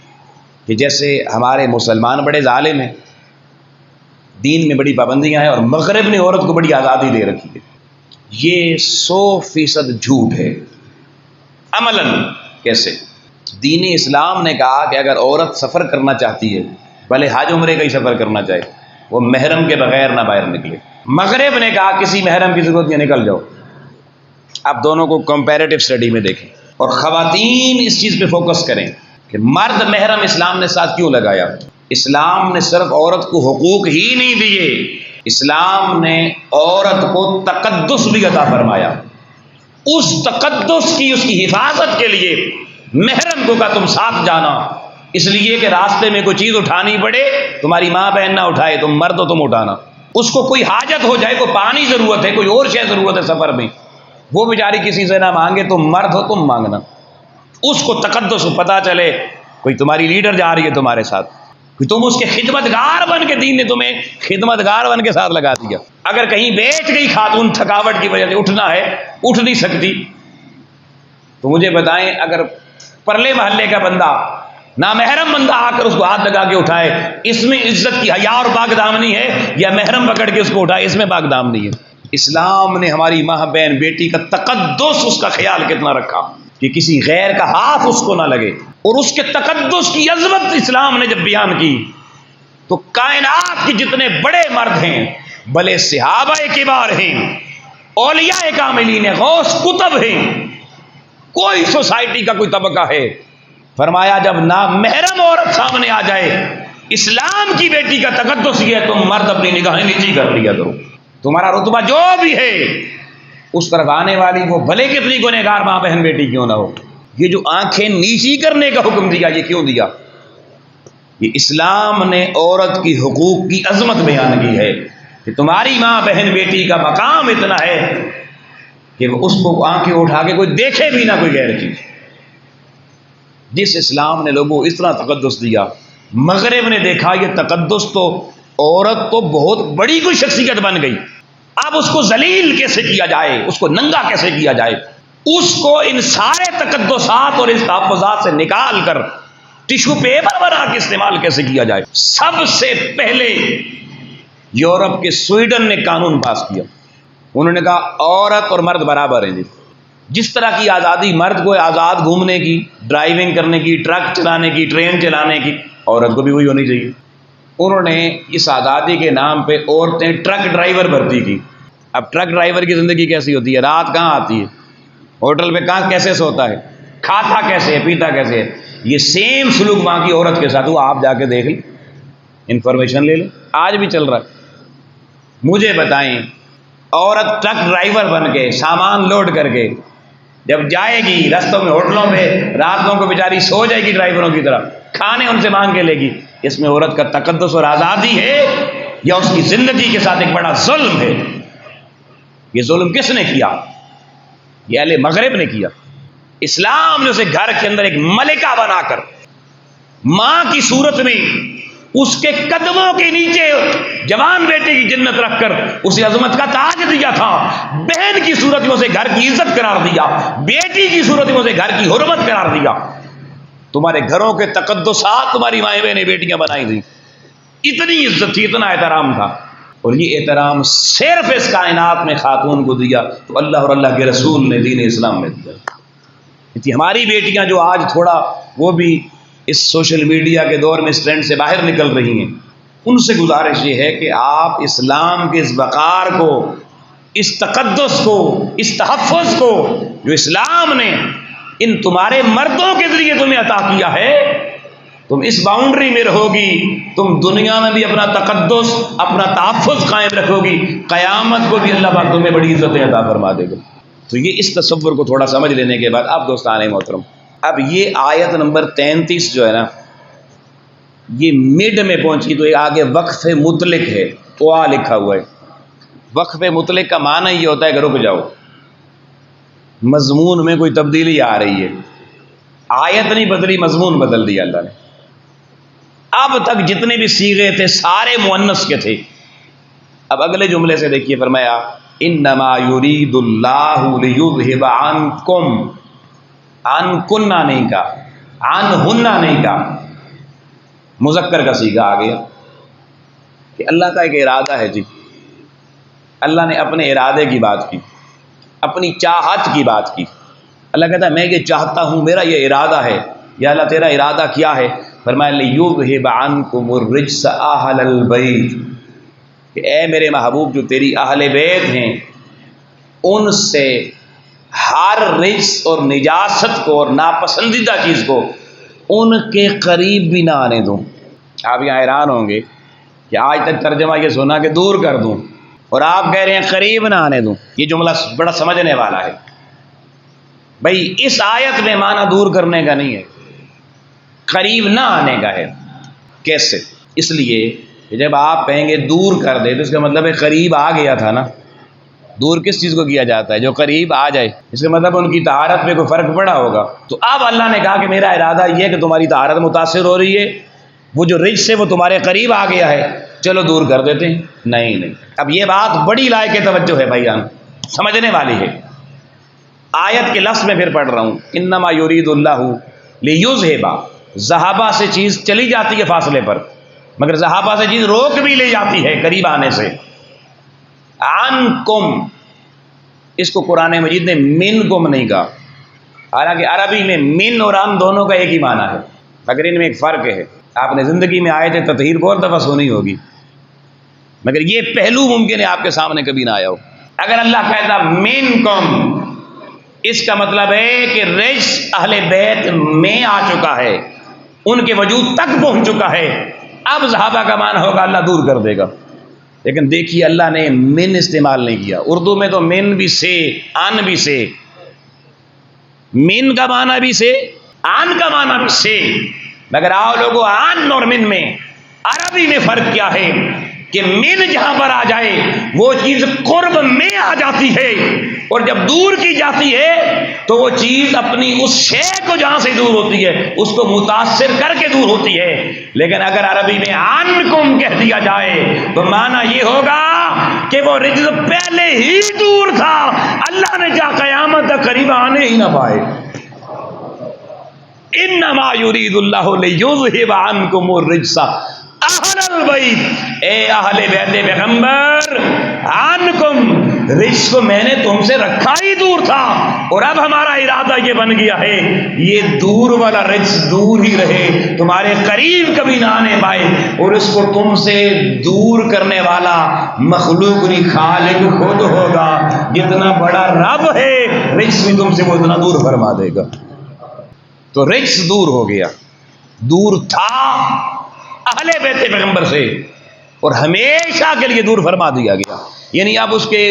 کہ جیسے ہمارے مسلمان بڑے ظالم ہیں، دین میں بڑی پابندیاں ہیں، اور مغرب نے عورت کو بڑی آزادی دے رکھی ہے۔ یہ 100% جھوٹ ہے۔ عملاً کیسے؟ دین اسلام نے کہا کہ اگر عورت سفر کرنا چاہتی ہے، بھلے حج عمرے کا ہی سفر کرنا چاہے، وہ محرم کے بغیر نہ باہر نکلے۔ مغرب نے کہا کسی محرم کی ضرورت نہیں، نکل جاؤ۔ اب دونوں کو کمپیریٹو اسٹڈی میں دیکھیں، اور خواتین اس چیز پہ فوکس کریں کہ مرد محرم اسلام نے ساتھ کیوں لگایا۔ اسلام نے صرف عورت کو حقوق ہی نہیں دیے، اسلام نے عورت کو تقدس بھی عطا فرمایا۔ اس تقدس کی، اس کی حفاظت کے لیے محرم کو کا تم ساتھ جانا، اس لیے کہ راستے میں کوئی چیز اٹھانی پڑے، تمہاری ماں بہن نہ اٹھائے، تم مرد ہو تم اٹھانا، اس کو کوئی حاجت ہو جائے، کوئی پانی ضرورت ہے، کوئی اور شے ضرورت ہے سفر میں، وہ بیچاری کسی سے نہ مانگے، تم مرد ہو تم مانگنا، اس کو تقدس پتہ چلے، کوئی تمہاری لیڈر جا رہی ہے تمہارے ساتھ، کہ تم اس کے خدمتگار بن کے، دین نے تمہیں خدمتگار بن کے ساتھ لگا دیا۔ اگر کہیں بیٹھ گئی خاتون تھکاوٹ کی وجہ سے اٹھنا ہے، اٹھ نہیں سکتی، تو مجھے بتائیں اگر پرلے محلے کا بندہ، نامحرم بندہ آ کر اس کو ہاتھ لگا کے اٹھائے، اس میں عزت کی حیا اور پاک دامنی ہے، یا محرم پکڑ کے اس کو اٹھائے اس میں پاک دامنی ہے؟ اسلام نے ہماری ماں بہن بیٹی کا تقدس، اس کا خیال کتنا رکھا کہ کسی غیر کا ہاتھ اس کو نہ لگے، اور اس کے تقدس کی عظمت اسلام نے جب بیان کی تو کائنات کے جتنے بڑے مرد ہیں، بھلے صحابہ کبار ہیں، اولیاء کاملین ہیں، غوث کتب ہیں، کوئی سوسائٹی کا کوئی طبقہ ہے، فرمایا جب نامحرم عورت سامنے آ جائے، اسلام کی بیٹی کا تقدس یہ ہے تم مرد اپنی نگاہیں نیچی کر لیا کرو، تمہارا رتبہ جو بھی ہے اس طرف آنے والی وہ بھلے کتنی گنہگار ماں بہن بیٹی کیوں نہ ہو۔ یہ جو آنکھیں نیچی کرنے کا حکم دیا، یہ کیوں دیا؟ یہ اسلام نے عورت کی حقوق کی عظمت بیان کی ہے کہ تمہاری ماں بہن بیٹی کا مقام اتنا ہے کہ اس کو آنکھیں اٹھا کے کوئی دیکھے بھی نہ کوئی غیر چیز۔ جس اسلام نے لوگوں اس طرح تقدس دیا، مغرب نے دیکھا یہ تقدس تو عورت تو بہت بڑی کوئی شخصیت بن گئی، اب اس کو ذلیل کیسے کیا جائے، اس کو ننگا کیسے کیا جائے، اس کو ان سارے تقدسات اور اس تحفظات سے نکال کر ٹیشو پیپر بنا کے استعمال کیسے کیا جائے۔ سب سے پہلے یورپ کے سویڈن نے قانون پاس کیا، انہوں نے کہا عورت اور مرد برابر ہیں جی، جس طرح کی آزادی مرد کو آزاد گھومنے کی، ڈرائیونگ کرنے کی، ٹرک چلانے کی، ٹرین چلانے کی، عورت کو بھی وہی ہونی چاہیے۔ انہوں نے اس آزادی کے نام پہ عورتیں ٹرک ڈرائیور بھرتی کی۔ اب ٹرک ڈرائیور کی زندگی کیسی ہوتی ہے، رات کہاں آتی ہے، ہوٹل پہ کہاں کیسے سوتا ہے، کھاتا کیسے ہے، پیتا کیسے ہے، یہ سیم سلوک وہاں کی عورت کے ساتھ ہوا۔ آپ جا کے دیکھ لیں، انفارمیشن لے لیں، آج بھی چل رہا ہے۔ مجھے بتائیں عورت ٹرک ڈرائیور بن کے سامان لوڈ کر کے جب جائے گی رستوں میں، ہوٹلوں میں راتوں کو بیچاری سو جائے گی ڈرائیوروں کی طرح، کھانے ان سے مانگ کے لے گی، اس میں عورت کا تقدس اور آزادی ہے یا اس کی زندگی کے ساتھ ایک بڑا ظلم ہے؟ یہ ظلم کس نے کیا؟ یہ اہل مغرب نے کیا۔ اسلام نے اسے گھر کے اندر ایک ملکہ بنا کر، ماں کی صورت میں اس کے قدموں کے نیچے جوان بیٹے کی جنت رکھ کر اسے عظمت کا تاج دیا تھا، بہن کی صورت میں اسے گھر کی عزت قرار دیا، بیٹی کی صورت میں اسے گھر کی حرمت قرار دیا۔ تمہارے گھروں کے تقدسات تمہاری مائیں بہنیں بیٹیاں بنائی تھیں، اتنی عزت تھی، اتنا احترام تھا، اور یہ احترام صرف اس کائنات میں خاتون کو دیا تو اللہ اور اللہ کے رسول نے دین اسلام میں دیا۔ ہماری بیٹیاں جو آج تھوڑا وہ بھی اس سوشل میڈیا کے دور میں اس ٹرینڈ سے باہر نکل رہی ہیں، ان سے گزارش یہ ہے کہ آپ اسلام کے اس وقار کو، اس تقدس کو، اس تحفظ کو جو اسلام نے ان تمہارے مردوں کے ذریعے تمہیں عطا کیا ہے، تم اس باؤنڈری میں رہو گی، تم دنیا میں بھی اپنا تقدس، اپنا تحفظ قائم رکھو گی، قیامت کو بھی اللہ پاک تمہیں بڑی عزتیں عطا فرما دے گا۔ تو یہ اس تصور کو تھوڑا سمجھ لینے کے بعد اب دوستان محترم، اب یہ آیت نمبر 33 جو ہے نا، یہ مڈ میں پہنچی تو یہ آگے وقف مطلق ہے، قوا لکھا ہوا ہے۔ وقف مطلق کا معنی یہ ہوتا ہے کہ رک جاؤ، مضمون میں کوئی تبدیلی آ رہی ہے، آیت نہیں بدلی، مضمون بدل دیا اللہ نے۔ اب تک جتنے بھی صیغے تھے سارے مؤنث کے تھے، اب اگلے جملے سے دیکھیے، فرمایا انما یرید اللہ لیذھب عنکم، عنکنا نہیں کہا، عنہنہ نہیں کہا، مذکر کا صیغہ آ گیا کہ اللہ کا ایک ارادہ ہے جی، اللہ نے اپنے ارادے کی بات کی، اپنی چاہت کی بات کی۔ اللہ کہتا ہے میں یہ چاہتا ہوں، میرا یہ ارادہ ہے۔ یا اللہ تیرا ارادہ کیا ہے؟ فرمایا لیذھب عنکم الرجس اہل البیت، کہ اے میرے محبوب جو تیری اہل بیت ہیں ان سے ہر رجس اور نجاست کو اور ناپسندیدہ چیز کو ان کے قریب بھی نہ آنے دوں۔ آپ یہاں حیران ہوں گے کہ آج تک ترجمہ یہ سنا کہ دور کر دوں، اور آپ کہہ رہے ہیں قریب نہ آنے دوں۔ یہ جملہ بڑا سمجھنے والا ہے۔ بھائی اس آیت میں معنی دور کرنے کا نہیں ہے، قریب نہ آنے کا ہے۔ کیسے؟ اس لیے کہ جب آپ کہیں گے دور کر دے تو اس کا مطلب ہے قریب آ گیا تھا نا۔ دور کس چیز کو کیا جاتا ہے؟ جو قریب آ جائے، اس کا مطلب ان کی طہارت میں کوئی فرق پڑا ہوگا۔ تو اب اللہ نے کہا کہ میرا ارادہ یہ ہے کہ تمہاری طہارت متاثر ہو رہی ہے، وہ جو رجس ہے وہ تمہارے قریب آ گیا ہے، چلو دور کر دیتے ہیں۔ نہیں، اب یہ بات بڑی لائق توجہ ہے بھائی جان، سمجھنے والی ہے۔ آیت کے لفظ میں پھر پڑھ رہا ہوں، انما یرید اللہ لیذھب، ذہابہ سے چیز چلی جاتی ہے فاصلے پر، مگر ذہابہ سے چیز روک بھی لے جاتی ہے قریب آنے سے۔ عنکم، اس کو قرآن مجید نے منکم نہیں کہا، حالانکہ عربی میں من اور ان دونوں کا ایک ہی معنی ہے، مگر ان میں ایک فرق ہے۔ آپ نے زندگی میں آیت تطہیر بہت دفعہ سنی ہوگی، مگر یہ پہلو ممکن ہے آپ کے سامنے کبھی نہ آیا ہو۔ اگر اللہ کہتا منکم، اس کا مطلب ہے کہ رجس اہل بیت میں آ چکا ہے، ان کے وجود تک پہنچ چکا ہے، اب صحابہ کا معنی ہوگا اللہ دور کر دے گا۔ لیکن دیکھیے اللہ نے من استعمال نہیں کیا۔ اردو میں تو من بھی سے، ان بھی سے، من کا معنی بھی سے، ان کا معنی بھی سے، مگر آؤ لوگوں ان اور من میں عربی میں فرق کیا ہے کہ من جہاں پر آ جائے وہ چیز قرب میں آ جاتی ہے، اور جب دور کی جاتی ہے تو وہ چیز اپنی اس شے کو جہاں سے دور ہوتی ہے اس کو متاثر کر کے دور ہوتی ہے۔ لیکن اگر عربی میں عنکم کہہ دیا جائے تو معنی یہ ہوگا کہ وہ رجز پہلے ہی دور تھا، اللہ نے کیا قیامت تک قریب آنے ہی نہ پائے۔ انما یرید اللہ لیذھب عنکم الرجس اہل البیت، اے اہل بیت پیغمبر، عنکم، رجس کو میں نے تم سے رکھا ہی دور تھا، اور اب ہمارا ارادہ یہ بن گیا ہے یہ دور والا رجس دور ہی رہے، تمہارے قریب کبھی نہ آنے پائے، اور اس کو تم سے دور کرنے والا مخلوق نہیں خالق خود ہوگا۔ جتنا بڑا رب ہے رجس بھی تم سے وہ اتنا دور فرما دے گا۔ تو رجس دور ہو گیا، دور تھا اہل بیت پیغمبر سے، اور ہمیشہ کے لیے دور فرما دیا گیا، یعنی اب اس کے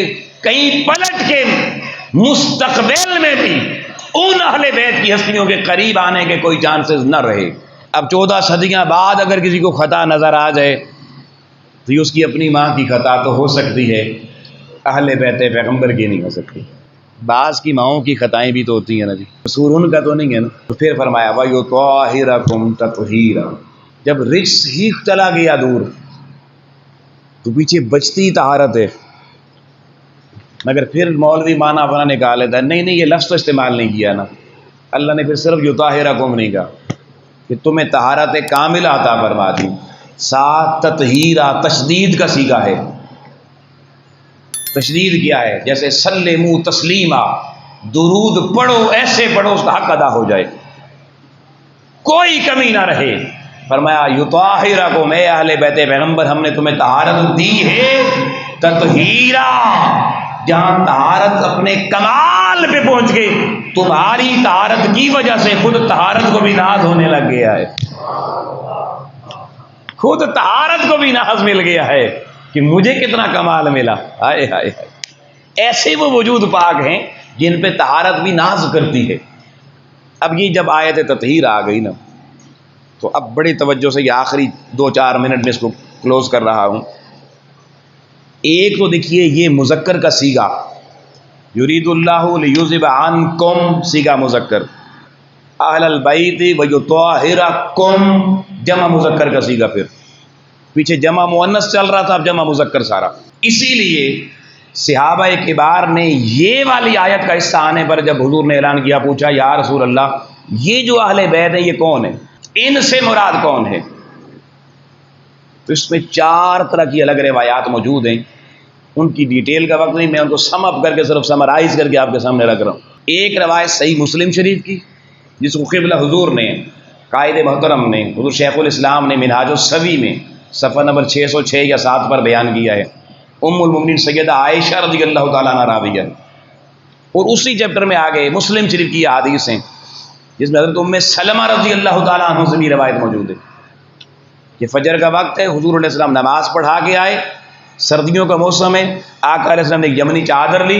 کئی پلٹ کے مستقبل میں بھی ان اہل بیت کی ہستیوں کے قریب آنے کے کوئی چانسز نہ رہے۔ اب 14 صدیاں بعد اگر کسی کو خطا نظر آ جائے تو یہ اس کی اپنی ماں کی خطا تو ہو سکتی ہے، اہل بیت پیغمبر کی نہیں ہو سکتی۔ بعض کی ماؤں کی خطائیں بھی تو ہوتی ہیں نا جی، قصور ان کا تو نہیں ہے نا۔ تو پھر فرمایا وَيُطَهِّرَكُمْ تَطْهِيرًا، جب رجس ہی چلا گیا دور تو پیچھے بچتی طہارت ہے، مگر پھر مولوی معنی اپنا نکال لیتا ہے، نہیں یہ لفظ تو استعمال نہیں کیا نا، اللہ نے پھر صرف یطہرکم نہیں کہا کہ تمہیں طہارت کامل عطا فرما دی، ساتھ تطہیرہ تشدید کا صیغہ ہے۔ تشدید کیا ہے؟ جیسے سلموا تسلیما، درود پڑھو، ایسے پڑھو اس کا حق ادا ہو جائے، کوئی کمی نہ رہے۔ فرمایا یطہرکم، اے اہل بیت پیغمبر ہم نے تمہیں طہارت دی ہے تطہیرا، جہاں طہارت اپنے کمال پہ پہنچ گئی، تمہاری طہارت کی وجہ سے خود طہارت کو بھی ناز ہونے لگ گیا ہے، خود طہارت کو بھی ناز مل گیا ہے کہ مجھے کتنا کمال ملا۔ ہائے ہائے ہائے، ایسے وہ وجود پاک ہیں جن پہ طہارت بھی ناز کرتی ہے۔ اب یہ جب آیت تطہیر آ گئی نا تو اب بڑی توجہ سے یہ آخری 2-4 منٹ میں اس کو کلوز کر رہا ہوں۔ ایک تو دیکھیے یہ مذکر کا صیغہ، یرید اللہ لیذھب عنکم صیغہ مذکر، اہل البیت ویطہرکم جمع مذکر کا صیغہ، پھر پیچھے جمع مؤنث چل رہا تھا، اب جمع مذکر سارا۔ اسی لیے صحابہ کبار نے یہ والی آیت کا حصہ آنے پر جب حضور نے اعلان کیا، پوچھا یا رسول اللہ یہ جو اہل بیت ہیں یہ کون ہے، ان سے مراد کون ہے؟ تو اس میں 4 طرح کی الگ روایات موجود ہیں، ان کی ڈیٹیل کا وقت نہیں، میں ان کو سم اپ کر کے صرف سمرائز کر کے آپ کے سامنے رکھ رہا ہوں۔ ایک روایت صحیح مسلم شریف کی جس کو قبلہ حضور نے، قائد محترم نے، حضور شیخ الاسلام نے منہاج السوی میں صفحہ نمبر 606 یا 7 پر بیان کیا ہے، ام المؤمنین سیدہ عائشہ رضی اللہ تعالیٰ عنہ راویہ، اور اسی چیپٹر میں آگے مسلم شریف کی حدیث ہیں جس میں حضرت ام سلمہ رضی اللہ تعالیٰ عنہ سے بھی روایت موجود ہے کہ فجر کا وقت ہے، حضور علیہ السلام نماز پڑھا کے آئے، سردیوں کا موسم ہے، آقا علیہ السلام نے ایک یمنی چادر لی،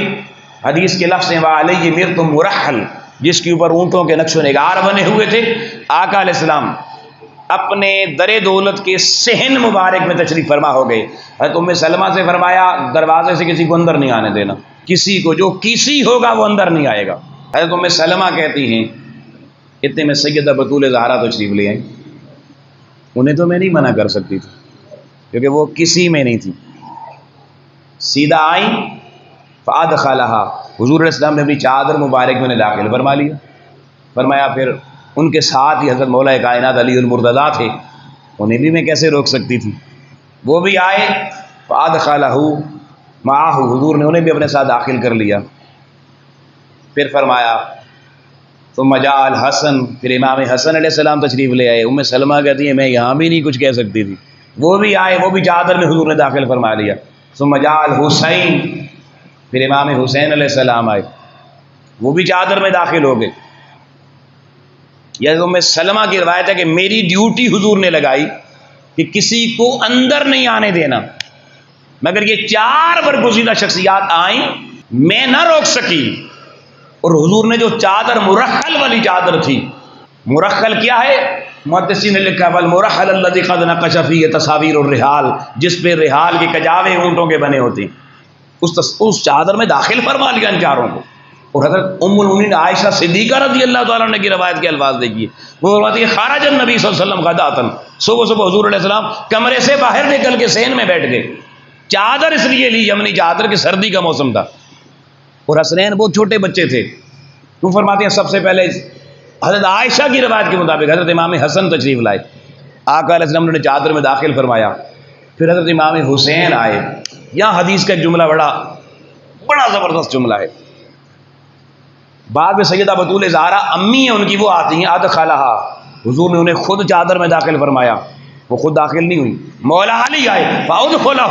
حدیث کے لفظ ہیں وعلیہ مرط مرحل، جس کے اوپر اونٹوں کے نقش و نگار بنے ہوئے تھے، آقا علیہ السلام اپنے در دولت کے صحن مبارک میں تشریف فرما ہو گئے۔ حضرت ام سلمہ سے فرمایا دروازے سے کسی کو اندر نہیں آنے دینا، کسی کو جو کسی ہوگا وہ اندر نہیں آئے گا۔ حضرت ام سلمہ کہتی ہیں اتنے میں سیدہ بطول زہرا تشریف لے آئیں، انہیں تو میں نہیں منع کر سکتی تھی کیونکہ وہ کسی میں نہیں تھی، سیدھا آئیں فادخلھا، حضور علیہ السلام نے اپنی چادر مبارک میں انہیں داخل فرما لیا۔ فرمایا پھر ان کے ساتھ ہی حضرت مولا کائنات علی المرتضیٰ تھے، انہیں بھی میں کیسے روک سکتی تھی، وہ بھی آئے فادخلھا معہ، حضور نے انہیں بھی اپنے ساتھ داخل کر لیا۔ پھر فرمایا ثم جاء الحسن، پھر امام حسن علیہ السلام تشریف لے آئے۔ ام سلمہ کہتی ہیں میں یہاں بھی نہیں کچھ کہہ سکتی تھی، وہ بھی آئے، وہ بھی چادر میں حضور نے داخل فرما لیا۔ ثم جاء الحسین، پھر امام حسین علیہ السلام آئے، وہ بھی چادر میں داخل ہو گئے۔ یہ ام سلمہ کی روایت ہے کہ میری ڈیوٹی حضور نے لگائی کہ کسی کو اندر نہیں آنے دینا، مگر یہ چار برگزیدہ شخصیات آئیں، میں نہ روک سکی، اور حضور نے جو چادر مرخل والی چادر تھی، مرخل کیا ہے؟ محدثین نے لکھا والمرحل الذی قد نقش فیہ تصاویر الرحال، جس پہ رحال کے کجاوے اونٹوں کے بنے ہوتے ہیں، اس چادر میں داخل فرما لیا ان چاروں کو۔ اور حضرت ام المؤمنین عائشہ صدیقہ رضی اللہ تعالیٰ عنہ کی روایت کے الفاظ دیکھیے، وہ فرماتی ہے خرج النبی صلی اللہ علیہ وسلم غداۃ، صبح صبح حضور علیہ السلام کمرے سے باہر نکل کے صحن میں بیٹھ گئے، چادر اس لیے لی یمنی چادر کہ سردی کا موسم تھا، اور حسنین بہت چھوٹے بچے تھے۔ تو فرماتے ہیں سب سے پہلے حضرت عائشہ کی روایت کے مطابق حضرت امام حسن تشریف لائے، آقا علیہ السلام نے چادر میں داخل فرمایا، پھر حضرت امام حسین آئے۔ یہاں حدیث کا ایک جملہ بڑا زبردست جملہ ہے، بعد میں سیدہ بطول زہرا امی ہیں ان کی، وہ آتی ہیں ادخلھا، حضور نے انہیں خود چادر میں داخل فرمایا، وہ خود داخل نہیں ہوئی، مولا علی آئے فادخلھا،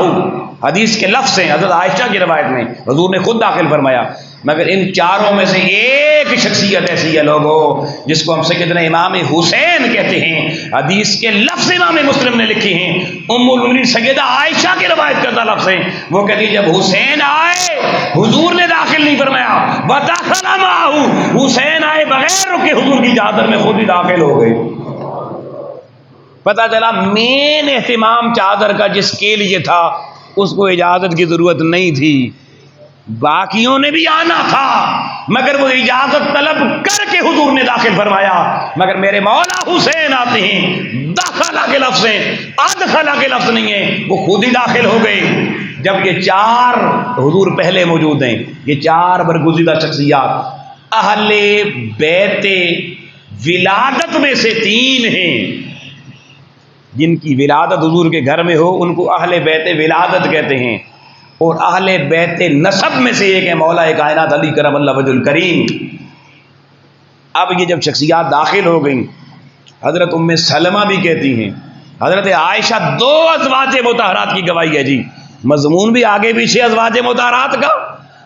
حدیث کے لفظ ہیں حضرت عائشہ کی روایت میں حضور نے خود داخل فرمایا۔ مگر ان چاروں میں سے ایک شخصیت ایسی ہے لوگوں جس کو ہم سیدنا امام حسین کہتے ہیں، حدیث کے لفظ امام مسلم نے لکھی ہیں، ام المؤمنین سیدہ عائشہ کی روایت کرتا لفظ ہیں، وہ کہتی ہے جب حسین آئے حضور نے داخل نہیں فرمایا، ودخل معہ، حسین آئے بغیر رکے حضور کی چادر میں خود ہی داخل ہو گئے۔ پتہ چلا مین اہتمام چادر کا جس کے لیے تھا اس کو اجازت کی ضرورت نہیں تھی، باقیوں نے بھی آنا تھا مگر وہ اجازت طلب کر کے حضور نے داخل فرمایا، مگر میرے مولا حسین آتے ہیں، داخلہ کے لفظ ہیں، ادخلہ کے لفظ نہیں ہیں، وہ خود ہی داخل ہو گئے۔ جب یہ چار حضور پہلے موجود ہیں، یہ چار برگزیدہ شخصیات اہل بیت ولادت میں سے تین ہیں، جن کی ولادت حضور کے گھر میں ہو ان کو اہل بیت ولادت کہتے ہیں، اور اہل بیت نسب میں سے ایک ہے مولا کائنات علی کرم اللہ وجہ الکریم۔ اب یہ جب شخصیات داخل ہو گئیں، حضرت ام سلمہ بھی کہتی ہیں، حضرت عائشہ دو ازواج مطہرات کی گواہی ہے جی، مضمون بھی آگے پیچھے ازواج مطہرات کا،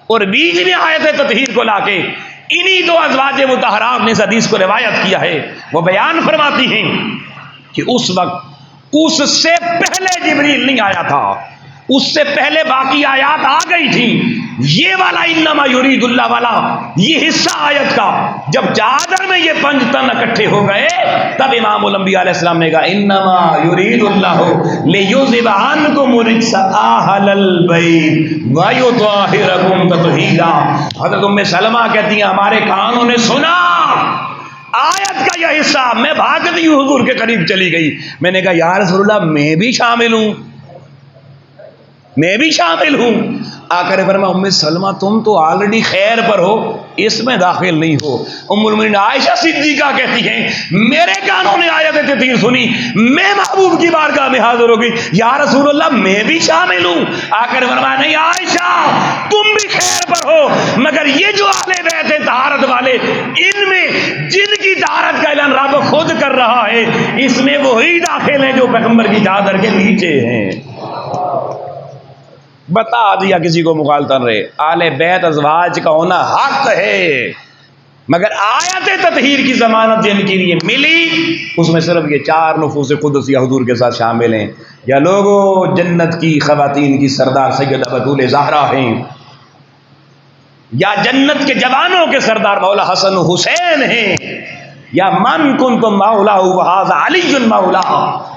اور بیچ میں آیت تطہیر کو لا کے انہی دو ازواج مطہرات نے اس حدیث کو روایت کیا ہے۔ وہ بیان فرماتی ہیں کہ اس وقت اس سے پہلے جبریل نہیں آیا تھا، اس سے پہلے باقی آیات آ گئی تھی، یہ والا انما یرید اللہ والا یہ حصہ آیت کا جب چادر میں یہ 5 تن اکٹھے ہو گئے تب امام الانبیاء علیہ السلام نے کہا انما یرید اللہ لیذھب عنکم الرجس اہل البیت ویطہرکم تطہیرا۔ حضرت ام سلمہ کہتی ہیں ہمارے کانوں نے سنا آیت کا یہ حصہ، میں بھاگتی ہوں حضور کے قریب چلی گئی، میں نے کہا یا رسول اللہ میں بھی شامل ہوں، میں بھی شامل ہوں۔ آقا نے فرمایا ام سلمہ تم تو آلریڈی خیر پر ہو، اس میں داخل نہیں ہو۔ ام المؤمنین عائشہ صدیقہ کہتی ہیں میرے کانوں نے آیت تطہیر سنی، میں محبوب کی بارگاہ میں حاضر ہو گئی، یا رسول اللہ میں بھی شامل ہوں۔ آقا نے فرمایا نہیں عائشہ تم بھی خیر پر ہو، مگر یہ جو اہل بیت طہارت والے ان میں جن کی طہارت کا اعلان رب خود کر رہا ہے اس میں وہی داخل ہیں جو پیغمبر کی چادر کے نیچے ہیں۔ بتا دیا کسی کو مغالطہ نہ رہے، آل بیت ازواج کا ہونا حق ہے، مگر آیت تطہیر کی ضمانت جن کے لیے ملی اس میں صرف یہ 4 نفوس قدسیہ حضور کے ساتھ شامل ہیں، یا لوگوں جنت کی خواتین کی سردار سیدہ بطول زہرا ہیں۔ یا جنت کے جوانوں کے سردار مولا حسن و حسین ہیں، یا من کنتم مولا وھذا علی مولا،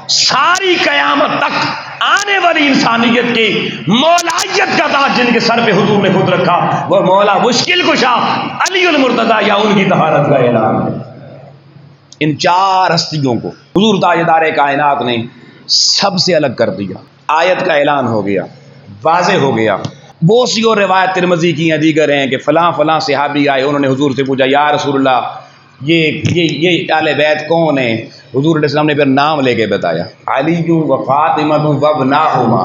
ساری قیامت تک آنے والی انسانیت کی مولائیت کا تاج جن کے سر پہ حضور نے خود رکھا وہ مولا مشکل کشا علی المرتضی، یا ان کی طہارت کا اعلان ہے۔ ان چار ہستیوں کو حضور تاجدار کائنات نے سب سے الگ کر دیا، آیت کا اعلان ہو گیا، واضح ہو گیا۔ بہت سی اور روایت ترمذی کی ہیں، دیگر ہیں کہ فلاں فلاں صحابی آئے، انہوں نے حضور سے پوچھا یا رسول اللہ یہ اہل بیت کون ہیں؟ حضور علیہ السلام نے پھر نام لے کے بتایا، علی و فاطمہ و ابناہما،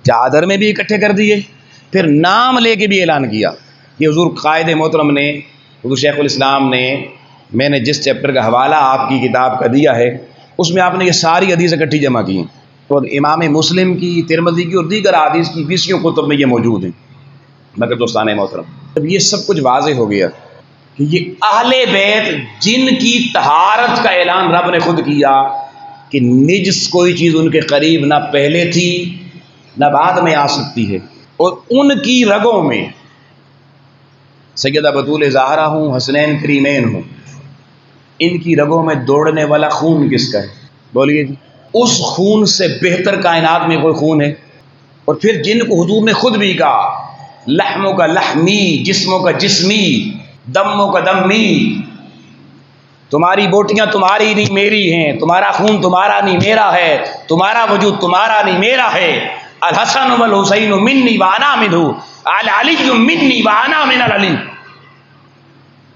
چادر میں بھی اکٹھے کر دیے، پھر نام لے کے بھی اعلان کیا۔ یہ حضور قائد محترم نے، حضور شیخ الاسلام نے، میں نے جس چیپٹر کا حوالہ آپ کی کتاب کا دیا ہے اس میں آپ نے یہ ساری حدیث اکٹھی جمع کی ہیں، اور امام مسلم کی، ترمذی کی اور دیگر حدیث کی 20 کتب میں یہ موجود ہیں۔ مگر دوستان محترم، جب یہ سب کچھ واضح ہو گیا کہ یہ اہل بیت جن کی طہارت کا اعلان رب نے خود کیا کہ نجس کوئی چیز ان کے قریب نہ پہلے تھی نہ بعد میں آ سکتی ہے، اور ان کی رگوں میں سیدہ بطول زہرا ہوں، حسنین کریمین ہوں، ان کی رگوں میں دوڑنے والا خون کس کا ہے؟ بولیے جی۔ اس خون سے بہتر کائنات میں کوئی خون ہے؟ اور پھر جن کو حضور نے خود بھی کہا لحموں کا لحمی، جسموں کا جسمی، دموں کا دمی، تمہاری بوٹیاں تمہاری نہیں میری ہیں، تمہارا خون تمہارا نہیں میرا ہے، تمہارا وجود تمہارا نہیں میرا ہے، الحسن والحسین منی وانا منہ، العلی منی وانا من العلی،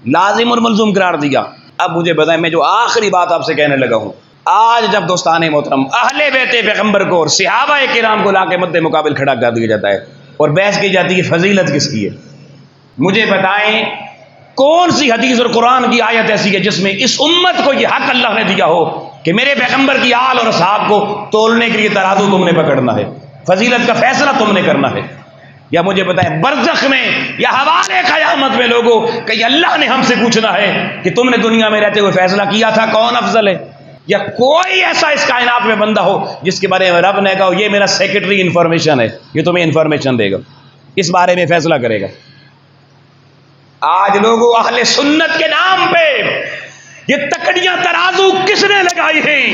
لازم اور ملزوم قرار دیا۔ اب مجھے بتائیں، میں جو آخری بات آپ سے کہنے لگا ہوں، آج جب دوستان محترم اہل بیت پیغمبر کو اور صحابہ کرام کو لا کے مد مقابل کھڑا کر دیا جاتا ہے اور بحث کی جاتی ہے فضیلت کس کی ہے، مجھے بتائیں کون سی حدیث اور قرآن کی آیت ایسی ہے جس میں اس امت کو یہ حق اللہ نے دیا ہو کہ میرے پیغمبر کی آل اور اصحاب کو تولنے کے لیے ترازو تم نے پکڑنا ہے، فضیلت کا فیصلہ تم نے کرنا ہے؟ یا مجھے بتائیں برزخ میں یا حوالے قیامت میں لوگوں کہ اللہ نے ہم سے پوچھنا ہے کہ تم نے دنیا میں رہتے ہوئے فیصلہ کیا تھا کون افضل ہے؟ یا کوئی ایسا اس کائنات میں بندہ ہو جس کے بارے میں رب نے کہا یہ میرا سیکرٹری انفارمیشن ہے، یہ تمہیں انفارمیشن دے گا، اس بارے میں فیصلہ کرے گا؟ آج لوگوں اہل سنت کے نام پہ یہ تکڑیاں ترازو کس نے لگائی ہیں؟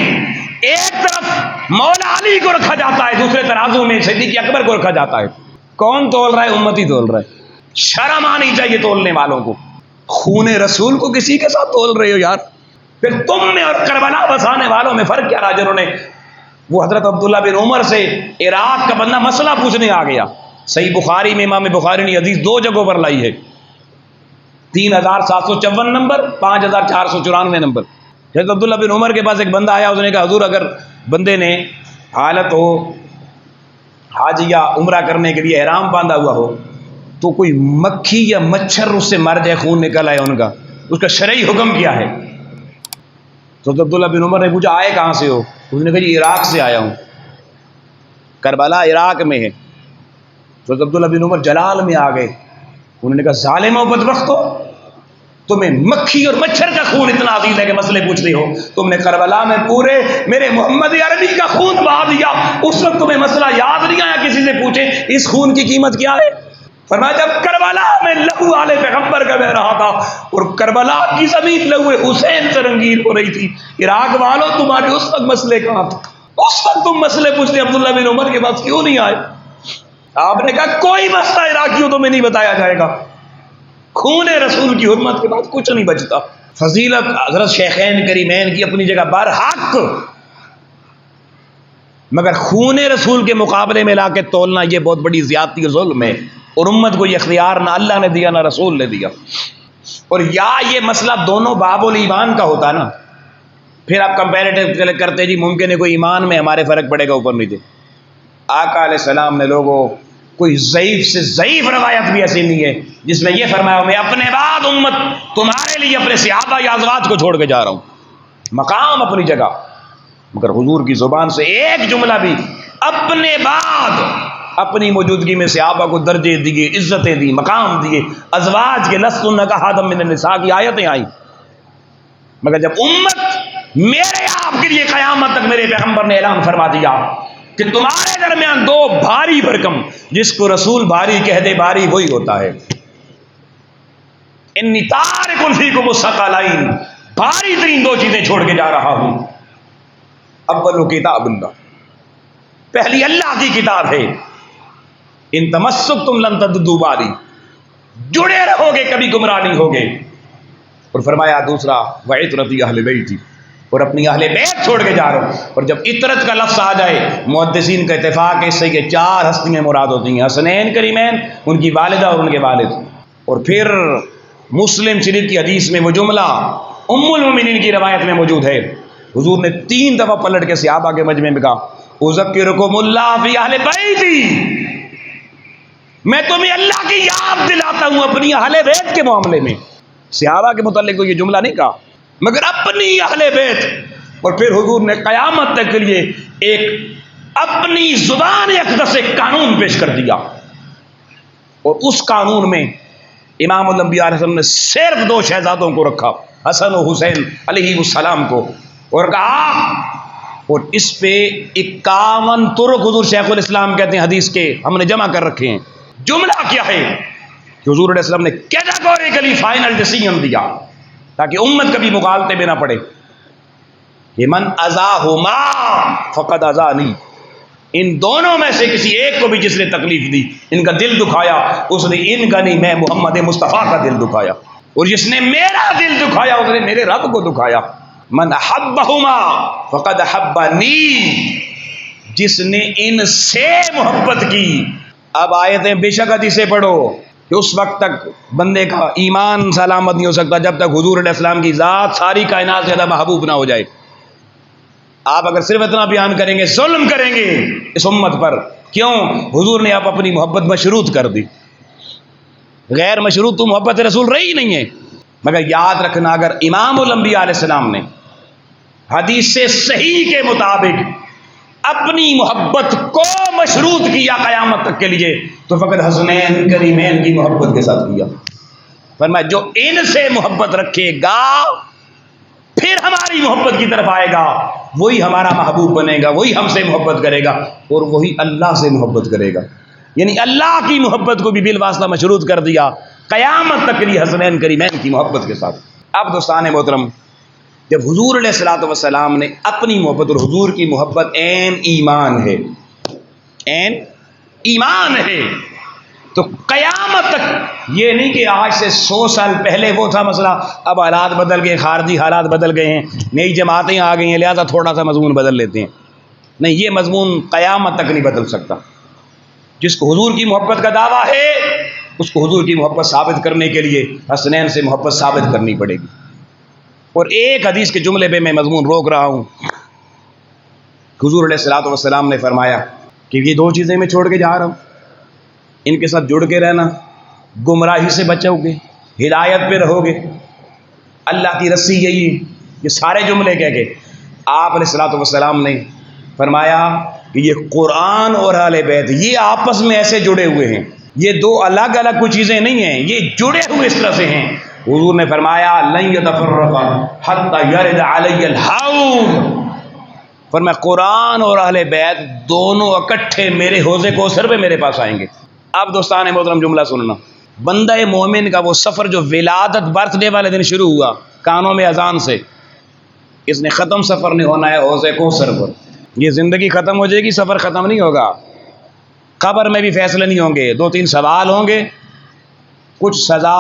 ایک طرف مولا علی کو رکھا جاتا ہے، دوسرے ترازو میں صدیق اکبر کو رکھا جاتا ہے۔ کون تول رہا ہے؟ امتی تول رہا ہے۔ شرم آنی چاہیے تولنے والوں کو۔ خون رسول کو کسی کے ساتھ تول رہے ہو یار؟ پھر تم میں اور کربلا بسانے والوں میں فرق کیا رہا؟ جنہوں نے وہ حضرت عبداللہ بن عمر سے عراق کا بندہ مسئلہ پوچھنے آ گیا، صحیح بخاری میں امام بخاری نے حدیث 2 جگہوں پر لائی ہے، 3754 نمبر، 5494 نمبر۔ حضرت عبداللہ بن عمر کے پاس ایک بندہ آیا، اس نے کہا حضور اگر بندے نے حالت ہو حج یا عمرہ کرنے کے لیے احرام باندھا ہوا ہو تو کوئی مکھی یا مچھر اس سے مر جائے، خون نکل آئے ان کا، اس کا شرعی حکم کیا ہے؟ تو عبداللہ بن عمر نے پوچھا آئے کہاں سے ہو؟ اس نے کہا جی عراق سے آیا ہوں، کربلا عراق میں ہے۔ تو عبداللہ بن عمر جلال میں آ گئے، انہوں نے کہا ظالم و بدبختو، تمہیں مکھی اور مچھر کا خون اتنا عزیز ہے کہ مسئلے پوچھتے ہو؟ تم نے کربلا میں پورے میرے محمد عربی کا خون بہا دیا، اس وقت تمہیں مسئلہ یاد نہیں آیا کسی سے پوچھے اس خون کی قیمت کیا ہے؟ فرمایا جب کربلا میں لہو آل پیغمبر کا بہ رہا تھا اور کربلا کی زمین لہو حسین سے رنگین ہو رہی تھی، عراق والوں تمہارے اس وقت مسئلے کہاں تھے؟ اس وقت تم مسئلے پوچھتے عبداللہ بن عمر کے پاس کیوں نہیں آئے؟ آپ نے کہا کوئی مسئلہ عراقیوں تمہیں نہیں بتایا جائے گا، خون رسول کی حرمت کے بعد کچھ نہیں بچتا۔ فضیلت حضرت شیخین کریمین کی اپنی جگہ برحق، مگر خون رسول کے مقابلے میں لا کے تولنا یہ بہت بڑی زیادتی اور ظلم ہے، اور امت کو یہ اختیار نہ اللہ نے دیا نہ رسول نے دیا۔ اور یا یہ مسئلہ دونوں باب الایمان کا ہوتا نا، پھر آپ کمپیریٹو کرتے جی ممکن ہے کوئی ایمان میں ہمارے فرق پڑے گا اوپر نیچے۔ آقا علیہ السلام نے لوگوں کوئی ضعیف سے ضعیف روایت بھی ایسی نہیں ہے جس میں یہ فرمایا میں اپنے بعد امت تمہارے لیے اپنے صحابہ یا ازواج کو چھوڑ کے جا رہا ہوں، مقام اپنی جگہ، مگر حضور کی زبان سے ایک جملہ بھی اپنے بعد اپنی موجودگی میں صحابہ کو درجے دیے، عزتیں دی، مقام دیے، ازواج کے لستن کحد من النساء کی آیتیں آئیں، مگر جب امت میرے آپ کے لیے قیامت تک میرے پیغمبر نے اعلان فرما دیا کہ تمہارے درمیان 2 بھاری بھرکم، جس کو رسول بھاری کہہ دے بھاری وہی ہوتا ہے، انی تارک فیکم الثقلین، بھاری ترین دو چیزیں چھوڑ کے جا رہا ہوں. اول کتاب اللہ، پہلی اللہ کی کتاب ہے. ان تمسکتم لن تضلوا بعدی، جڑے رہو گے کبھی گمراہ نہیں ہوگے. اور فرمایا دوسرا وعطرتی اہل بیتی، اور اپنی اہل بیت چھوڑ کے جا رہا ہوں. اور جب عطرت کا لفظ آ جائے محدثین کا اتفاق ہے اس سے کہ چار ہستیاں مراد ہوتی ہیں، حسنین کریمین، ان کی والدہ اور ان کے والد. اور پھر مسلم شریف کی حدیث میں وہ جملہ ام المؤمنین کی روایت میں موجود ہے، حضور نے 3 دفعہ پلٹ کے صحابہ کے مجمع میں کہا اذکرکم اللہ فی اہل بیتی، میں تمہیں اللہ کی یاد دلاتا ہوں اپنی اہل بیت کے معاملے میں. صحابہ کے متعلق تو یہ جملہ نہیں کہا مگر اپنی اہل بیت. اور پھر حضور نے قیامت تک کے لیے ایک اپنی زبان اقدس سے قانون پیش کر دیا، اور اس قانون میں امام الانبیاء علیہ السلام نے صرف 2 شہزادوں کو رکھا، حسن و حسین علیہ السلام کو، اور کہا، اور اس پہ 51 طرق حضور شیخ الاسلام کہتے ہیں حدیث کے ہم نے جمع کر رکھے ہیں. جملہ کیا ہے کہ حضور علیہ السلام نے کیٹیگوریکلی فائنل ڈیسیژن دیا تاکہ امت کبھی مغالطے میں نہ پڑے کہ من اذاہما فقد اذانی، ان دونوں میں سے کسی ایک کو بھی جس نے تکلیف دی، ان کا دل دکھایا، اس نے ان کا نہیں، میں محمد مصطفیٰ کا دل دکھایا. اور جس نے میرا دل دکھایا اس نے میرے رب کو دکھایا. من احبہما فقد احبنی، جس نے ان سے محبت کی. اب آیتیں بے شک حدیثیں پڑھو کہ اس وقت تک بندے کا ایمان سلامت نہیں ہو سکتا جب تک حضور علیہ السلام کی ذات ساری کائنات سے زیادہ محبوب نہ ہو جائے. آپ اگر صرف اتنا بیان کریں گے ظلم کریں گے اس امت پر. کیوں؟ حضور نے آپ اپنی محبت مشروط کر دی، غیر مشروط تو محبت رسول رہی نہیں ہے. مگر یاد رکھنا اگر امام الانبیاء علیہ السلام نے حدیث صحیح کے مطابق اپنی محبت کو مشروط کیا قیامت تک کے لیے تو فقط حسنین کریمین کی محبت کے ساتھ کیا. فرمایا جو ان سے محبت رکھے گا پھر ہماری محبت کی طرف آئے گا، وہی ہمارا محبوب بنے گا، وہی ہم سے محبت کرے گا، اور وہی اللہ سے محبت کرے گا. یعنی اللہ کی محبت کو بھی بالواسطہ مشروط کر دیا قیامت تک کے لیے حسنین کریمین کی محبت کے ساتھ. اب دوستان محترم، جب حضور علیہ الصلوۃ والسلام نے اپنی محبت، اور حضور کی محبت عین ایمان ہے، عین ایمان ہے، تو قیامت تک یہ نہیں کہ آج سے 100 سال پہلے وہ تھا مسئلہ، اب حالات بدل گئے، خارجی حالات بدل گئے ہیں، نئی جماعتیں آ گئی ہیں لہذا تھوڑا سا مضمون بدل لیتے ہیں. نہیں، یہ مضمون قیامت تک نہیں بدل سکتا. جس کو حضور کی محبت کا دعویٰ ہے اس کو حضور کی محبت ثابت کرنے کے لیے حسنین سے محبت ثابت کرنی پڑے گی. اور ایک حدیث کے جملے پہ میں مضمون روک رہا ہوں. حضور علیہ الصلوۃ والسلام نے فرمایا کہ یہ 2 چیزیں میں چھوڑ کے جا رہا ہوں، ان کے ساتھ جڑ کے رہنا، گمراہی سے بچو گے، ہدایت پہ رہو گے. اللہ کی رسی یہی ہے. یہ سارے جملے کہہ کے آپ علیہ الصلوۃ والسلام نے فرمایا کہ یہ قرآن اور اہل بیت یہ آپس میں ایسے جڑے ہوئے ہیں، یہ 2 الگ الگ کوئی چیزیں نہیں ہیں، یہ جڑے ہوئے اس طرح سے ہیں. حضور نے فرمایا لن یتفرقا حتی یرد علی الحوض، فرمایا قرآن اور اہل بیت دونوں اکٹھے میرے حوضے کوثر پہ میرے پاس آئیں گے. اب دوستان محترم جملہ سننا، بندہ مومن کا وہ سفر جو ولادت برتھ ڈے والے دن شروع ہوا کانوں میں اذان سے، اس نے ختم سفر نہیں ہونا ہے حوض کوثر پر. یہ زندگی ختم ہو جائے گی، سفر ختم نہیں ہوگا. قبر میں بھی فیصلے نہیں ہوں گے، 2-3 سوال ہوں گے، کچھ سزا،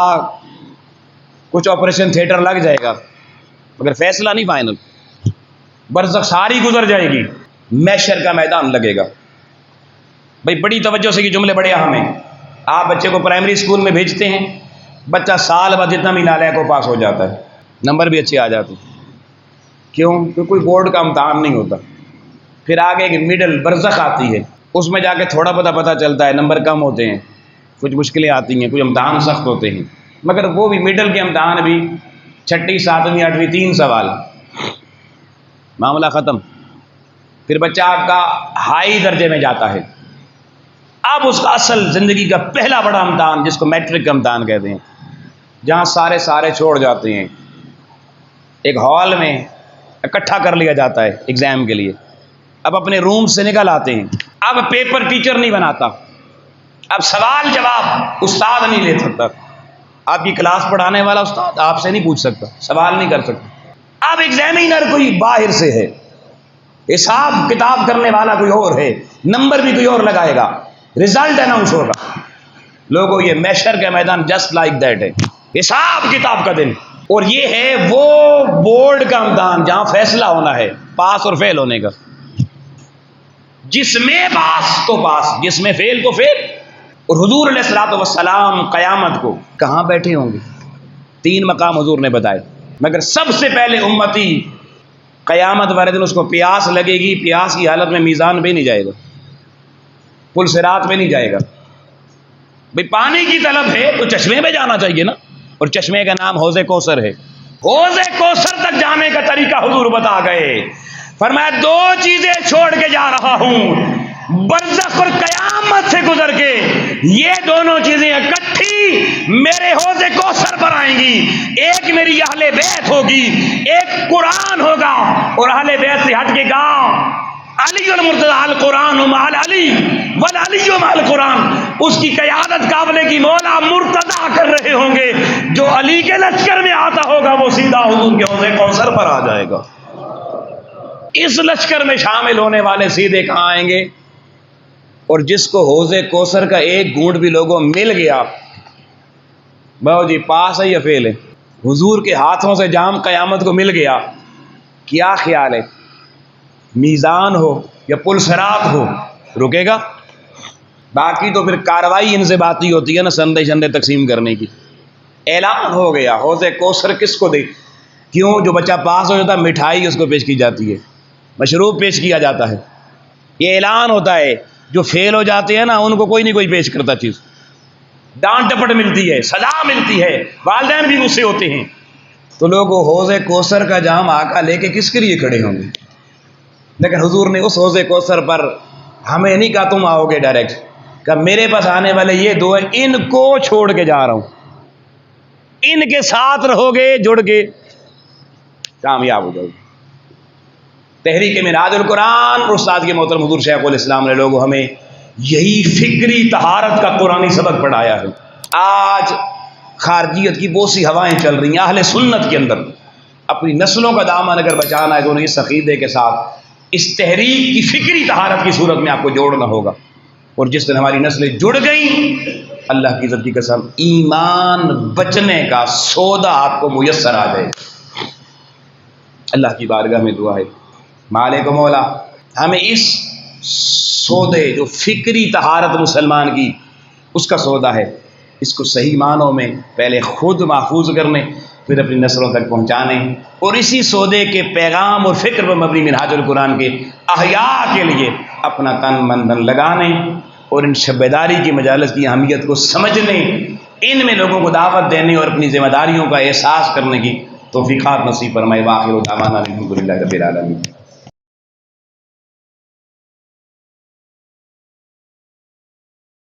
کچھ آپریشن تھیٹر لگ جائے گا مگر فیصلہ نہیں فائنل. برزخ ساری گزر جائے گی، محشر کا میدان لگے گا. بھائی بڑی توجہ سے یہ جملے بڑے اہم ہیں. آپ بچے کو پرائمری اسکول میں بھیجتے ہیں، بچہ سال بعد جتنا بھی نالے کو پاس ہو جاتا ہے، نمبر بھی اچھے آ جاتے ہیں. کیوں؟ کیونکہ کوئی بورڈ کا امتحان نہیں ہوتا. پھر آگے ایک مڈل برزخ آتی ہے، اس میں جا کے تھوڑا پتہ چلتا ہے، نمبر کم ہوتے ہیں، کچھ مشکلیں آتی ہیں، کچھ امتحان سخت ہوتے ہیں، مگر وہ بھی مڈل کے امتحان بھی 6ٹھی 7ویں 8ویں 3 سوال، معاملہ ختم. پھر بچہ آپ کا ہائی درجے میں جاتا ہے. اب اس کا اصل زندگی کا پہلا بڑا امتحان جس کو میٹرک کا امتحان کہتے ہیں، جہاں سارے چھوڑ جاتے ہیں، ایک ہال میں اکٹھا کر لیا جاتا ہے ایگزام کے لیے. اب اپنے روم سے نکل آتے ہیں. اب پیپر ٹیچر نہیں بناتا، اب سوال جواب استاد نہیں لے سکتا، آپ کی کلاس پڑھانے والا استاد آپ سے نہیں پوچھ سکتا، سوال نہیں کر سکتا۔ اب ایگزامینر کوئی باہر سے ہے، حساب کتاب کرنے والا کوئی اور ہے، نمبر بھی کوئی اور لگائے گا، رزلٹ اناؤنس ہوگا۔ لوگوں یہ میشر کا میدان جسٹ لائک دیٹ ہے، حساب کتاب کا دن۔ اور یہ ہے وہ بورڈ کا امتحان جہاں فیصلہ ہونا ہے پاس اور فیل ہونے کا، جس میں پاس تو پاس، جس میں فیل تو فیل۔ اور حضور علیہ الصلوۃ والسلام قیامت کو کہاں بیٹھے ہوں گے؟ 3 مقام حضور نے بتائے، مگر سب سے پہلے امتی قیامت والے دن اس کو پیاس لگے گی، پیاس کی حالت میں میزان پہ نہیں جائے گا، پل صراط پہ نہیں جائے گا۔ بھئی پانی کی طلب ہے تو چشمے پہ جانا چاہیے نا، اور چشمے کا نام حوض کوثر ہے۔ حوض کوثر تک جانے کا طریقہ حضور بتا گئے، فرمایا 2 چیزیں چھوڑ کے جا رہا ہوں، برزخ اور قیامت سے گزر کے یہ دونوں چیزیں اکٹھی میرے حوض کوثر پر آئیں گی۔ ایک میری اہل بیت ہوگی، ایک قرآن ہوگا، اور اہل بیت سے ہٹ کے گا علی المرتضی القرآن مع علی والعلی مع القرآن، اس کی قیادت قابلے کی مولا مرتضی کر رہے ہوں گے۔ جو علی کے لشکر میں آتا ہوگا وہ سیدھا حضور کے حوض کوثر پر آ جائے گا۔ اس لشکر میں شامل ہونے والے سیدھے کہاں آئیں گے؟ اور جس کو حوض کوثر کا ایک گھونٹ بھی لوگوں مل گیا، بہو جی پاس ہے یا فیل ہے؟ حضور کے ہاتھوں سے جام قیامت کو مل گیا، کیا خیال ہے؟ میزان ہو یا پل صراط ہو، رکے گا؟ باقی تو پھر کاروائی ان سے باتی ہوتی ہے نا، سندے شندے تقسیم کرنے کی۔ اعلان ہو گیا حوض کوثر کس کو دے؟ کیوں؟ جو بچہ پاس ہو جاتا ہے مٹھائی اس کو پیش کی جاتی ہے، مشروب پیش کیا جاتا ہے، یہ اعلان ہوتا ہے۔ جو فیل ہو جاتے ہیں نا ان کو کوئی نہیں کوئی پیش کرتا چیز، ڈانٹ ڈپٹ ملتی ہے، سزا ملتی ہے، والدین بھی غصے ہوتے ہیں۔ تو لوگ حوض کوثر کا جام آقا لے کے کس کے لیے کھڑے ہوں گے؟ لیکن حضور نے اس حوض کوثر پر ہمیں نہیں کہا تم آؤ گے ڈائریکٹ، کہ میرے پاس آنے والے یہ 2 ہیں، ان کو چھوڑ کے جا رہا ہوں، ان کے ساتھ رہو گے، جڑ کے کامیاب ہو جاؤ گے۔ تحریک منہاج القرآن اور استاد کے محترم حضور شیخ الاسلام نے لوگوں ہمیں یہی فکری طہارت کا قرآنی سبق پڑھایا ہے۔ آج خارجیت کی بہت سی ہوائیں چل رہی ہیں، اہل سنت کے اندر اپنی نسلوں کا دامن اگر بچانا ہے تو انہیں اس عقیدے کے ساتھ اس تحریک کی فکری طہارت کی صورت میں آپ کو جوڑنا ہوگا۔ اور جس دن ہماری نسلیں جڑ گئیں، اللہ کی عزت کی قسم ایمان بچنے کا سودا آپ کو میسر آ جائے۔ اللہ کی بارگاہ میں دعا ہے، مالک و مولا ہمیں اس سودے جو فکری طہارت مسلمان کی اس کا سودا ہے، اس کو صحیح معنوں میں پہلے خود محفوظ کرنے، پھر اپنی نسلوں تک پہنچانے، اور اسی سودے کے پیغام اور فکر پر مبنی منہاج القرآن کے احیاء کے لیے اپنا تن من دھن لگانے، اور ان شب بیداری کی مجالس کی اہمیت کو سمجھنے، ان میں لوگوں کو دعوت دینے اور اپنی ذمہ داریوں کا احساس کرنے کی توفیقات نصیب فرمائے۔ وآخر دعوانا الحمد للہ رب العالمین۔